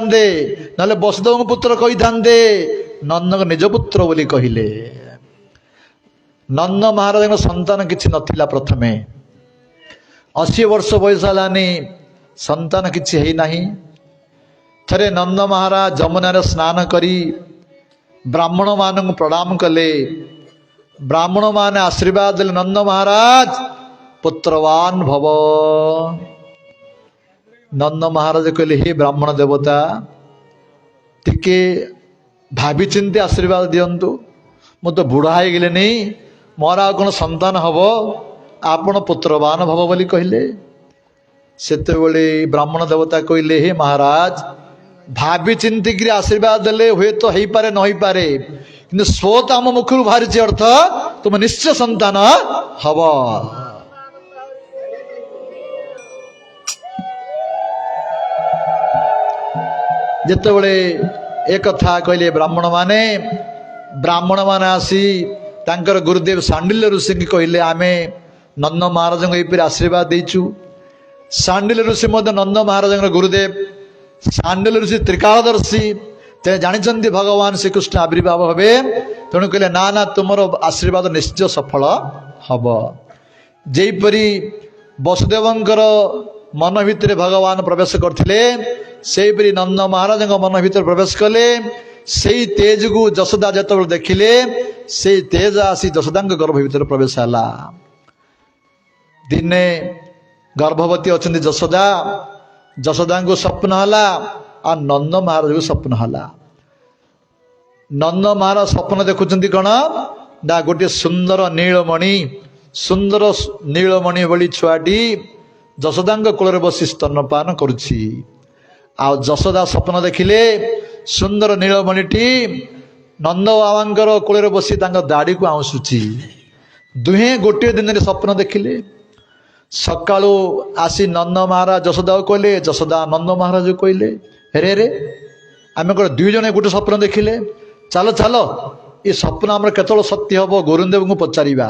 ना वसुदेव पुत्र कही था नंदन निज पुत्र बोली कहले नंद महाराज संतान किछि नथिला प्रथमे 80 वर्ष बयस है संतान किछि है नहीं थरे नंद महाराज जमुना स्नान करी ब्राह्मण मान प्रणाम कले ब्राह्मण मान आशीर्वाद देले नंद महाराज पुत्रवान भव नंद महाराज कहले हे ब्राह्मण देवता टिके भाभी चिंते आशीर्वाद दियंतु मु तो बुढ़ा हो गले नहीं मोर आ कौन संतान हम आपण पुत्रवान भव बोली कहले सेतेबेले ब्राह्मण देवता कहले हे महाराज भाभी चिंतिक आशीर्वाद देले हुए तो हो पारे न हो पारे कि स्वत आम मुखर बाहरी अर्थ तुम निश्चय संतान हब जितेबले एक कथा कहले ब्राह्मण माने आसी तांकर गुरुदेव सांडिल्य ऋषि की कहले आमे नंद महाराज आशीर्वाद देचु सांडिल्य ऋषि नंद महाराज गुरुदेव सांडिल्य ऋषि त्रिकालदर्शी ते जानी भगवान श्रीकृष्ण आविर्भाव हे तेणु कहले ना ना तुम आशीर्वाद निश्चय सफल हम जेपरी वसुदेवंकर मन भितर भगवान प्रवेश करथिले सेपरी नंद महाराज मन भीतर प्रवेश कले से तेज को जशोदा जो देखिले से तेज आसी जशोदा गर्भ भीतर प्रवेश है दिने गर्भवती अच्छा जशोदा जशोदा को स्वप्न है आ नंद महाराज को स्वप्न है नंद महाराज स्वप्न देखुं कौन ना गोटे सुंदर नीलमणि भली छुआटी जशोदा कूल बसी स्तनपान करुछि आ जशोदा स्वप्न देखिले सुंदर नीलमणिटी नंद बाबांकर कूल बसी दाढ़ी को आउसुची दुहे गोटे दिन में स्वप्न देखिले सकाळू आसी नंद महाराज जशोदा कहले जशोदा नंद महाराज कहले रे रे आम कौन दुई जन गोटे स्वप्न देखिले चलो चलो ये स्वप्न आम केतल सत्य हम गुरुदेव को पचारा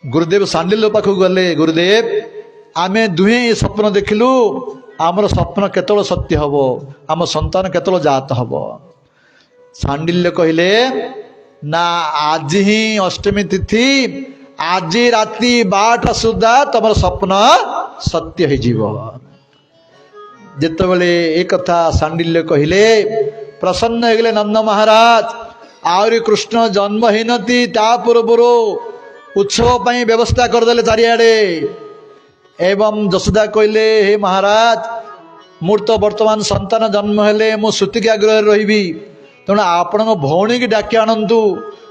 गुरुदेव सांडिल्य पाखक गले गुरुदेव आम दुहे ये स्वप्न देखिलु आमर स्वप्न केतल सत्य हम आम संतान केतल जात हम सांडिल्य कहले ना आज ही अष्टमी तिथि আজি রাতি 12টা সুদ্ধা তোমার স্বপ্ন সত্য হয়ে যাব। যেতবেলে এ কথা সান্ডিল্য কহিলে প্রসন্ন হয়ে গেলে নন্দ মহারাজ। আহরি কৃষ্ণ জন্ম হইনতি তা পূର୍ବରୁ উৎসব পাই ব্যবস্থা করদেলে চারিআড়ে। এবং যশোদা কহিলে হে মহারাজ মোর তো বর্তমান সন্তান জন্ম হেলে মু সুতিকা গৃহে রহিবি, তেণু আপনার ভৌণীকে ডাকি আনন্তু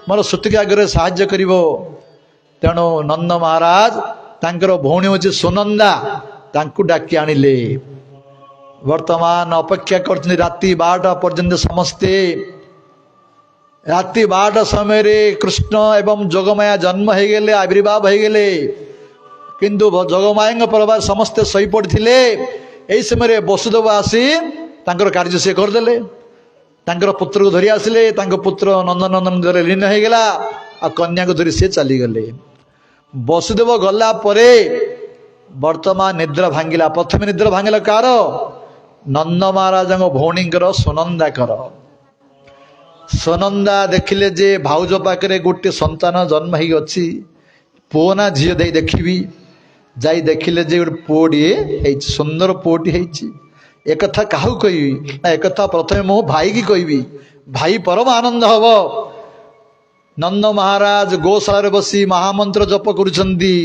মোর ସୁତିକା ଗୃହରେ ସାହାଯ୍ୟ କରିବ। ତେଣୁ ନନ୍ଦ ମହାରାଜ ତାଙ୍କର ଭଉଣୀ ହେଉଛି ସୁନନ୍ଦା, ତାଙ୍କୁ ଡାକି ଆଣିଲେ। ବର୍ତ୍ତମାନ ଅପେକ୍ଷା କରିଛନ୍ତି ରାତି 12ଟା ପର୍ଯ୍ୟନ୍ତ ସମସ୍ତେ। ରାତି 12ଟା ସମୟରେ କୃଷ୍ଣ ଏବଂ ଯୋଗମାୟା ଜନ୍ମ ହେଇଗଲେ, ଆବିର୍ଭାବ ହେଇଗଲେ। କିନ୍ତୁ ଯୋଗମାୟାଙ୍କ ପରିବାର ସମସ୍ତେ ଶୋଇପଡ଼ିଥିଲେ। ଏହି ସମୟରେ ବସୁଦେବ ଆସି ତାଙ୍କର କାର୍ଯ୍ୟ ସେ କରିଦେଲେ। ତାଙ୍କର ପୁତ୍ରକୁ ଧରି ଆସିଲେ। ତାଙ୍କ ପୁତ୍ର ନନ୍ଦନନ୍ଦନ ଧରେ ଲୀନ ହେଇଗଲା ଆଉ କନ୍ୟାକୁ ଧରି ସେ ଚାଲିଗଲେ। ବସୁଦେବ ଗଲା ପରେ ବର୍ତ୍ତମାନ ନିଦ୍ରା ଭାଙ୍ଗିଲା। ପ୍ରଥମେ ନିଦ୍ରା ଭାଙ୍ଗିଲା କାହାର? ନନ୍ଦ ମହାରାଜଙ୍କ ଭଉଣୀଙ୍କର, ସୁନନ୍ଦାଙ୍କର। ସୁନନ୍ଦା ଦେଖିଲେ ଯେ ଭାଉଜ ପାଖରେ ଗୋଟେ ସନ୍ତାନ ଜନ୍ମ ହେଇକି ଅଛି, ପୁଅ ନା ଝିଅ ଦେଇ ଦେଖିବି। ଯାଇ ଦେଖିଲେ ଯେ ଗୋଟେ ପୁଅଟିଏ ହେଇଛି, ସୁନ୍ଦର ପୁଅଟି ହେଇଛି। একথা কাহু কইবি না, একথা প্রথমে মো ভাইকি কইবি, ভাই পরম আনন্দ হব। নন্দ মহারাজ গোশালাରେ বসি মহামন্ত্র জপ করুଛନ୍ତି।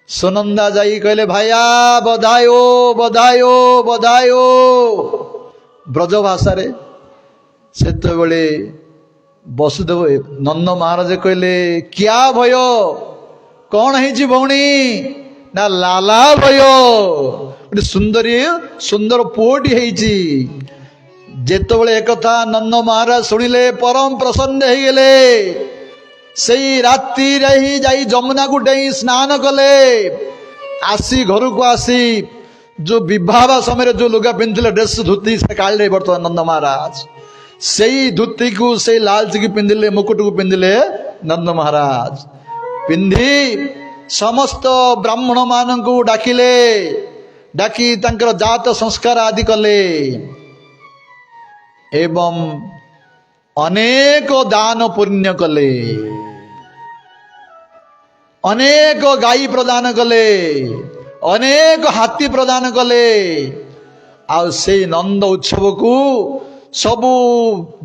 সুনন্দা যাই কহিলে ভাইয়া বধায়ো বধায়ো বধায়ো ব্রজ ভাষাରେ। ସେତେବେଳେ ବସୁଦେବ ନନ୍ଦ ମହାରାଜ କହିଲେ କିଆ ଭୟ, କଣ ହେଇଛି ଭଉଣୀ? ନା ଲାଲା ଭୟ, ଗୋଟେ ସୁନ୍ଦର ପୁଅଟି ହେଇଛି। ଯେତେବେଳେ একথা ନନ୍ଦ ମହାରାଜ ଶୁଣିଲେ ପରମ ପ୍ରସନ୍ନ ହେଇଗଲେ। ସେଇ ରାତିରେ ହିଁ ଯାଇ ଯମୁନାକୁ ଡେଇଁ ସ୍ନାନ କଲେ। ଆସି ଘରକୁ ଆସି ଯୋଉ ବିବାହ ସମୟରେ ଯୋଉ ଲୁଗା ପିନ୍ଧିଥିଲେ ଡ୍ରେସ୍ ଧୋତି ସେ କାଢିଲେ। ବର୍ତ୍ତମାନ ନନ୍ଦ ମହାରାଜ ସେଇ ଧୋତିକୁ ସେଇ ଲାଲଚିକି ପିନ୍ଧିଲେ, ମୁକୁଟକୁ ପିନ୍ଧିଲେ ନନ୍ଦ ମହାରାଜ। ପିନ୍ଧି ସମସ୍ତ ବ୍ରାହ୍ମଣ ମାନଙ୍କୁ ଡାକିଲେ, ଡାକି ତାଙ୍କର ଜାତ ସଂସ୍କାର ଆଦି କଲେ ଏବଂ ଅନେକ ଦାନ ପୁଣ୍ୟ କଲେ, ଅନେକ ଗାଈ ପ୍ରଦାନ କଲେ, ଅନେକ ହାତୀ ପ୍ରଦାନ କଲେ। ଆଉ ସେଇ ନନ୍ଦ ଉତ୍ସବକୁ ସବୁ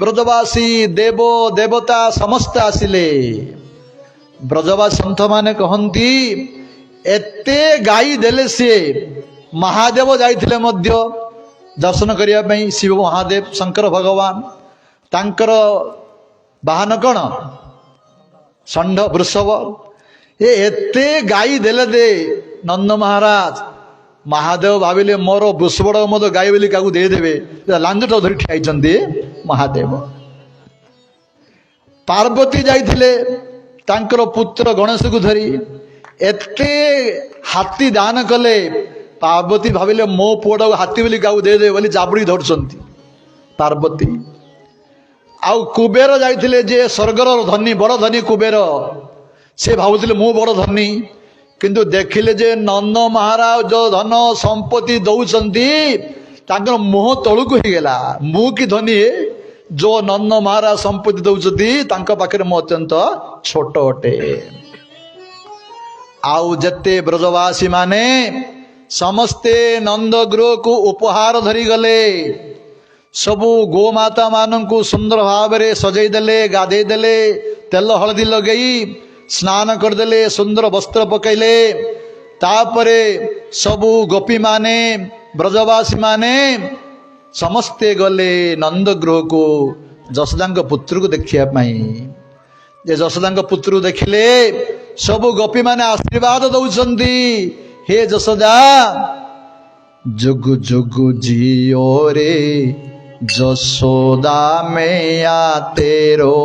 ବ୍ରଜବାସୀ ଦେବ ଦେବତା ସମସ୍ତେ ଆସିଲେ। ବ୍ରଜବାସୀ ସନ୍ଥ ମାନେ କହନ୍ତି ଏତେ ଗାଈ ଦେଲେ ସିଏ। ମହାଦେବ ଯାଇଥିଲେ ମଧ୍ୟ ଦର୍ଶନ କରିବା ପାଇଁ, ଶିବ ମହାଦେବ ଶଙ୍କର ଭଗବାନ। ତାଙ୍କର ବାହନ କଣ? ଷଣ୍ଢ ବୃଷଭ। ଏତେ ଗାଈ ଦେଲେ ଦେ ନନ୍ଦ ମହାରାଜ। ମହାଦେବ ଭାବିଲେ ମୋର ବୃଷଭ ମଧ୍ୟ ଗାଈ ବୋଲି କାହାକୁ ଦେଇଦେବେ, ଲାଞ୍ଜଟା ଧରି ଠିଆଇଛନ୍ତି ମହାଦେବ। ପାର୍ବତୀ ଯାଇଥିଲେ ତାଙ୍କର ପୁତ୍ର ଗଣେଶକୁ ଧରି। ଏତେ ହାତୀ ଦାନ କଲେ। ପାର୍ବତୀ ଭାବିଲେ ମୋ ପୁଅଟାକୁ ହାତୀ ବୋଲି କାହାକୁ ଦେଇଦେବେ ବୋଲି ଜାବୁଡ଼ି ଧରୁଛନ୍ତି ପାର୍ବତୀ। ଆଉ କୁବେର ଯାଇଥିଲେ, ଯେ ସ୍ୱର୍ଗର ଧନୀ, ବଡ଼ ଧନୀ କୁବେର। ସେ ଭାବୁଥିଲେ ମୁଁ ବଡ଼ ଧନୀ, କିନ୍ତୁ ଦେଖିଲେ ଯେ ନନ୍ଦ ମହାରାଜ ଯୋଉ ଧନ ସମ୍ପତ୍ତି ଦଉଛନ୍ତି ତାଙ୍କର ମୁହଁ ତଳୁକୁ ହେଇଗଲା। ମୁଁ କି ଧନୀ, ଯୋଉ ନନ୍ଦ ମହାରାଜ ସମ୍ପତ୍ତି ଦଉଛନ୍ତି ତାଙ୍କ ପାଖରେ ମୁଁ ଅତ୍ୟନ୍ତ ଛୋଟ ଅଟେ। ଆଉ ଯେତେ ବ୍ରଜବାସୀ ମାନେ ସମସ୍ତେ ନନ୍ଦ ଗୃହକୁ ଉପହାର ଧରିଗଲେ। ସବୁ ଗୋମାତା ମାନଙ୍କୁ ସୁନ୍ଦର ଭାବରେ ସଜେଇ ଦେଲେ, ଗାଧେଇ ଦେଲେ, ତେଲ ହଳଦୀ ଲଗେଇ ସ୍ନାନ କରିଦେଲେ, ସୁନ୍ଦର ବସ୍ତ୍ର ପକାଇଲେ। ତାପରେ ସବୁ ଗୋପୀ ମାନେ, ବ୍ରଜବାସୀ ମାନେ ସମସ୍ତେ ଗଲେ ନନ୍ଦ ଗୃହକୁ ଯଶୋଦାଙ୍କ ପୁତ୍ରକୁ ଦେଖିବା ପାଇଁ। ଯେ ଯଶୋଦାଙ୍କ ପୁତ୍ରକୁ ଦେଖିଲେ ସବୁ ଗୋପୀ ମାନେ ଆଶୀର୍ବାଦ ଦଉଛନ୍ତି, हे ଯଶୋଦା जुग जुग जियो रे যশোদা मैया तेरो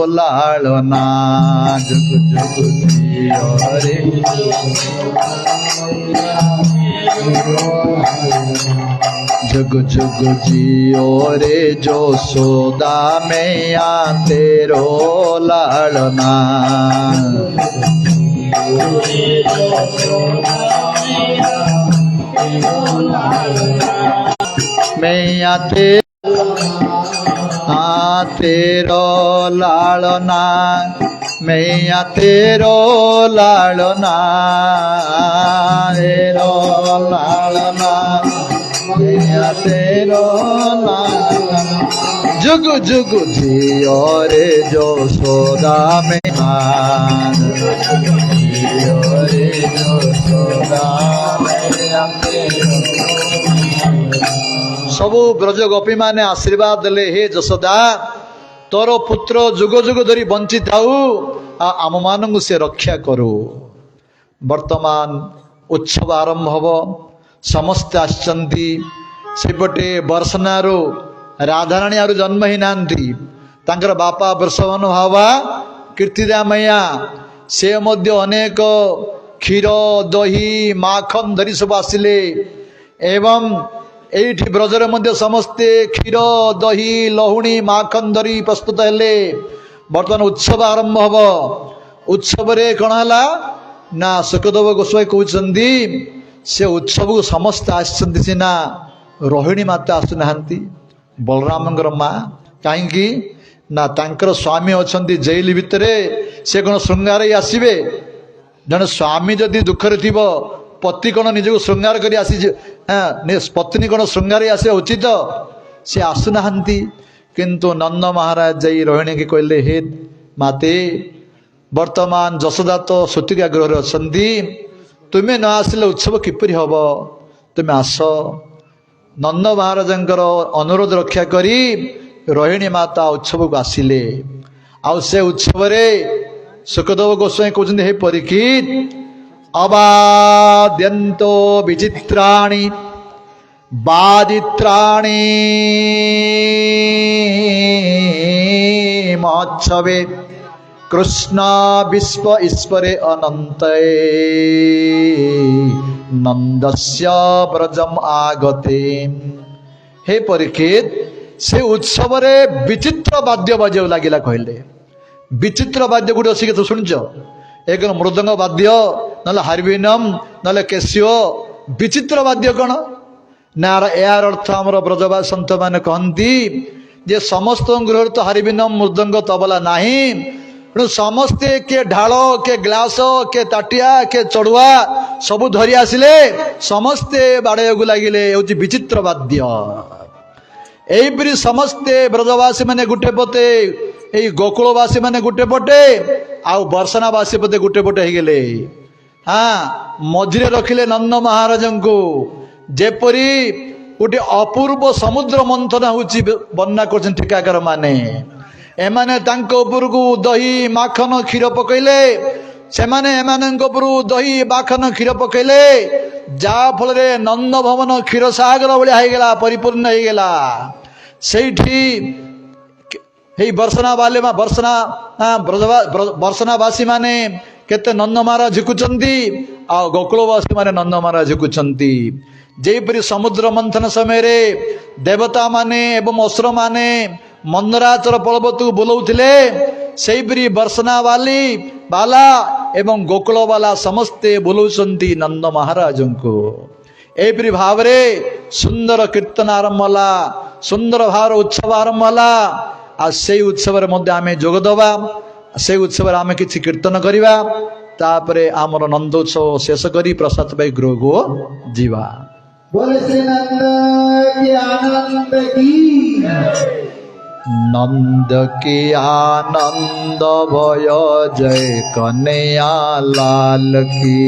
लालना। जुग जुग जियो रे जुग जुग जियो रे যশোদা मैया तेरो लालना। मैया तेरो लालना। मैया तेरो लालना मैया तेरो लालना जुग जुग जियो रे जसोदा मैया जियो रे जसोदा मैया सबु ब्रज गोपी माने आशीर्वाद देले हे जसोदा तोर पुत्र जुग जुग धरी बंची थाऊ आम मानू से रक्षा करू। वर्तमान उत्सव आरंभ हब समस्ते आसचंती सेपटे बरसनारू राधाराणी आरु जन्म ही नांती तांकर बापा वृषभन भावा कीर्तिदा मैया से मध्य अनेक क्षीर दही माखन धरी सब आसिले एवं एठी ब्रजर मध्य समस्ते क्षीर दही लहुणी माखन धरी प्रस्तुत हेले। बर्तमान उत्सव आरंभ हब उत्सव रे कौन है ना सुखदेव गोस्वामी कहते से उत्सव को समस्त आसचंती सीना रोहिणी माता आसुना बलराम माँ कहीं ना तांकर स्वामी अच्छा जेल भितर से कौन श्रृंगार आसवे जड़े स्वामी जदि दुखरे थी पति कौन निजक श्रृंगार कर आसी पत्नी कौन श्रृंगार आसे उचित सी आसुना किंतु नंद महाराज जाई रोहिणी के कहले हे माते वर्तमान जशोदा तो सुतिका गृह अच्छा तुम्हें न आसिले उत्सव किपरि हम तुम्हें आस नंद महाराज अनुरोध रक्षा करी रोहिणी माता उत्सव को आसिले आउ से उत्सव रे सुखदेव गोस्वामी कहते हे परीक्षित अबाद्यन्तो विचित्राणि बादित्राणि महोत्सवे कृष्ण विश्व ईश्वरे अनंते नंदस्य ब्रजम आगते। हे परीक्षित से उत्सव रे विचित्र वाद्य बाजे लगिला कहले विचित्र वाद्य गुड अच्छी तो शुणच एक मृदंग वाद्य ना हारमोनियम ना कैसियो विचित्र वाद्य कौन ना यार अर्थ आमर ब्रजवास सन्त मैंने कहती जे समस्त गृह तो हारमोनियम मृदंग तबला नहीं समस्ते के ढाल के ग्लास के ताटिया के चढ़ुआ सबू धरी आसिले समस्ते बाड़े लगिले हूँ विचित्र वाद्य यहीपरि समस्ते ब्रजवासी मैंने गुटे पटे यही गोकुलवासी मैंने गुटे पटे आउ बर्षणावासी पटे गुटे पटे हो गले। हाँ मझिरे रखिले नंद महाराज को जेपरी गोटे अपूर्व समुद्र मंथन होची वर्णना कर टीकाकार माने एमाने तांको उपरकू दही माखन क्षीर पकईले सेमाने एमानंक उपरु दही माखन क्षीर पकईले जा फल नंद भवन क्षीर सागर भाया होगला परिपूर्ण होगला सेठी बर्षणा बाले बर्षणावासी माने केते नंद महाराज झुकुचंती आ गोकुलवासी माने नंद महाराज झुकुचंती जेपरी समुद्र मंथन समय रे देवता माने एवं असुर माने मंदराचर पर्वत को बुलाऊले सेपरी बर्षणा वाली बाला एवं गोकुल वाला समस्ते बुलाउछंती नंद महाराज को एपरी भाव रे सुंदर कीर्तन आरंभ होला सुंदर भाव उत्सव आरंभ होला आ से उत्सव रे मध्य आमे जोगदबा से उत्सव रे आमे किछि कीर्तन करिबा तापरे आमर नंद उत्सव शेष करी प्रसाद भाई गृह को जीवा। बोले श्री नंद की आनंद की नंद की आनंद भय जय कन्हैया लाल की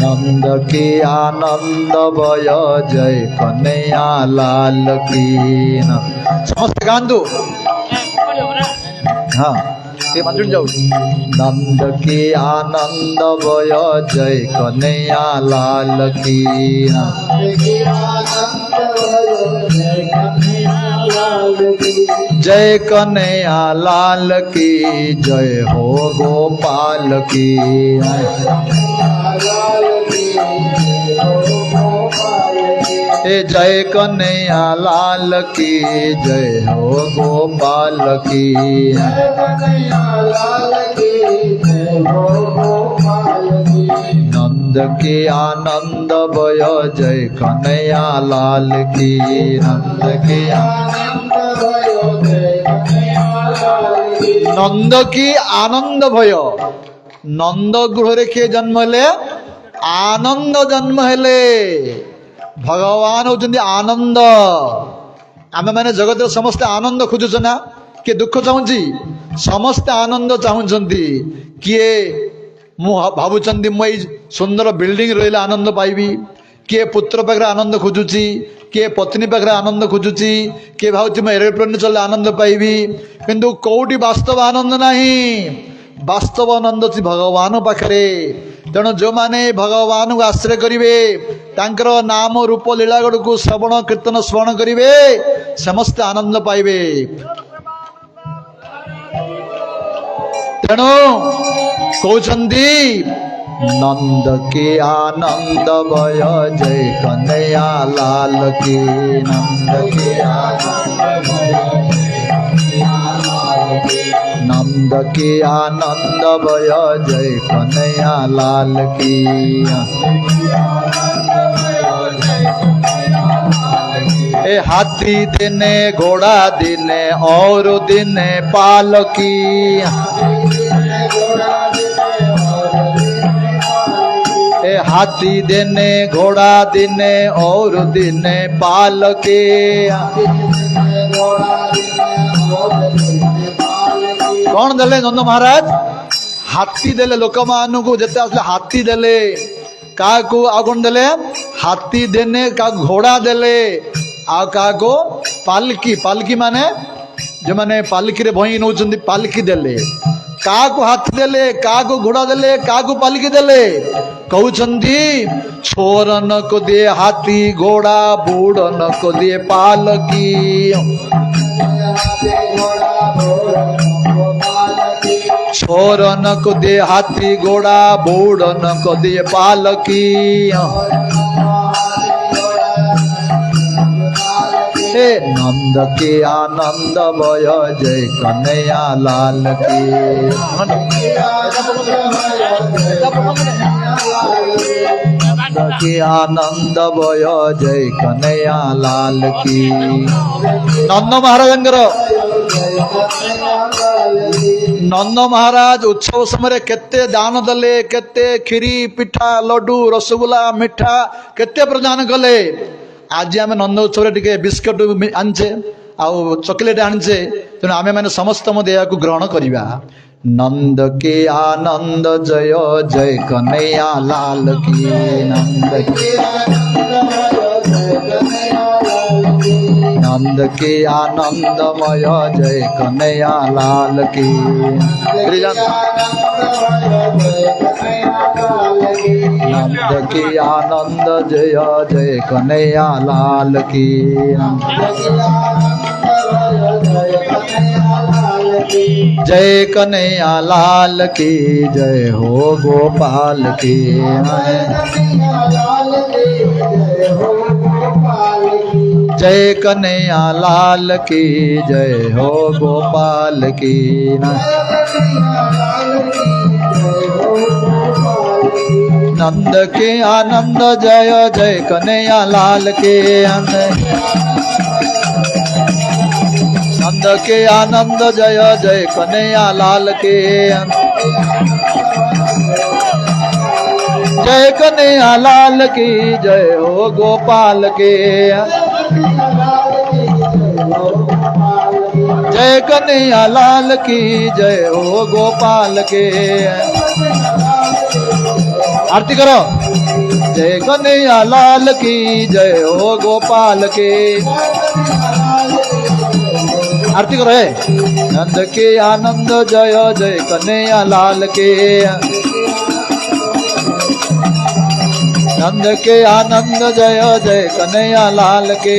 नंद की आनंद भय जय कन्हैया लाल की समस्त गांधु हाँ मंजूर जाऊ नंद की आनंद भय जय कन्हैया लाल की जय कन्हैया लाल की जय हो गोपाल की जय कन्हैया लाल की जय हो गोपाल की नंद नंद के आनंद भय जय कन्हैया लाल की नंद के आनंद भयो जय कन्हैया लाल की नंद की आनंद भय नंद गृह किए जन्म हेले आनंद जन्म हेले भगवान होचंदी आनंद आमे माने जगत समस्त आनंद खोजुछ ना किए दुख चाहूँची समस्ते आनंद चाहूँगी किए मु भावुंट मुई सुंदर बिल्डिंग रही आनंद पाइबी किए पुत्र पाखे आनंद खोजुची किए पत्नी पाखे आनंद खोजुची किए भावुँ मैं एरोप्लेन चल आनंद पाइबी किंतु कौटी वास्तव आनंद नहीं वास्तव आनंद अच्छी भगवान पाखे तेणु जो माने भगवान को आश्रय करेंगे तांकर नाम रूप लीला गुड़ को श्रवण कीर्तन स्मरण करेंगे समस्त आनंद पाइबे तेणु कहते नंद के आनंद भय जय कन्हैया लाल की नंद के आनंद नंद के आनंद भय जय कन्हैया लाल की ए हाथी दिने घोड़ा दिने और दिने पालकी ए हाथी दिने घोड़ा दिने और दिने पालकी कौन देले नंद महाराज हाथी देले लोक मान को जिते आसले हाथी देले का को आ कौन देले हाथी देने का घोड़ा देले आ का को पालकी पालकी माने जो माने पालकी रे भई नउचंदी पालकी देले का को हाथी देले का को घोड़ा देले का को पालकी देले कहउचंदी छोरन को दे हाथी घोड़ा बूढ़न को दे पालकी छोरन को दे हाथी घोड़ा बूढ़न को दे पालकी हे नंद के आनंद भय जय कन्हैया लाल की नंद के आनंद भय जय कन्हैया लाल की नंद महाराज नंद महाराज उत्सव समय केते दान दले केते खीरी पिठा लड्डू रसगुल्ला मिठा केते प्रदान कले आज आम नंद उत्सव टे बिस्कुट आनचे आउ चॉकलेट आनचे तेणु आमे मैंने समस्त देह को ग्रहण करवा नंद के आनंद जय जय कन्हैया लाल की नंद के नंद के आनंदमय जय कन्हैया लाल की नंद के आनंद जय जय कन्हैया लाल की जय कन्हैया लाल की जय हो गोपाल की जय कन्हैया लाल की जय हो गोपाल की नंद के आनंद जय जय कन्हैया लाल के नंद के आनंद जय जय कन्हैया लाल के जय कन्हैया लाल की जय हो गोपाल के जय कन्हैया लाल की जय हो गोपाल के आरती करो जय कन्हैया लाल की जय हो गोपाल के आरती करो है नंद के आनंद जय जय कन्हैया लाल के नंद के आनंद जय जय कन्हैया लाल के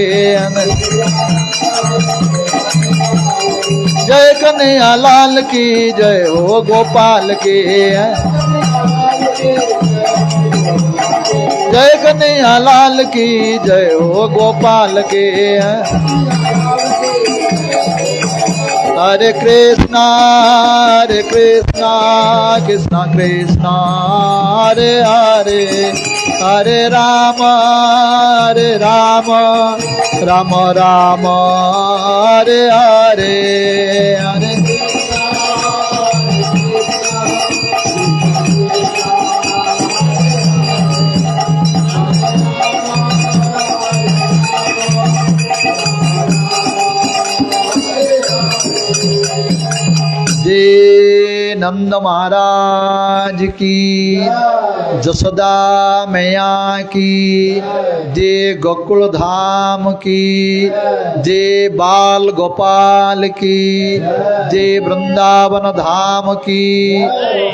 जय कन्हैया लाल की जय हो गोपाल के जय कन्हैया लाल की जय हो गोपाल के Hare Krishna, Krishna Krishna, Hare Hare, Hare Rama, Rama Rama, Hare Hare, Hare जय नंद महाराज की, जसोदा मैया की, जय गोकुल धाम की, जय बाल गोपाल की, जय वृंदावन धाम की,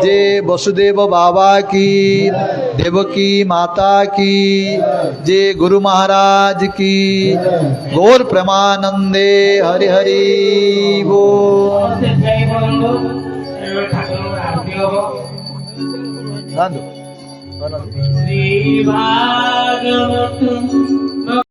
जय वसुदेव बाबा की, देवकी माता की, जय गुरु महाराज की, गौर प्रेमानंदे हरि हरि बोल। जय बोलो ठाकुर आरती हो Nando. श्री भागवत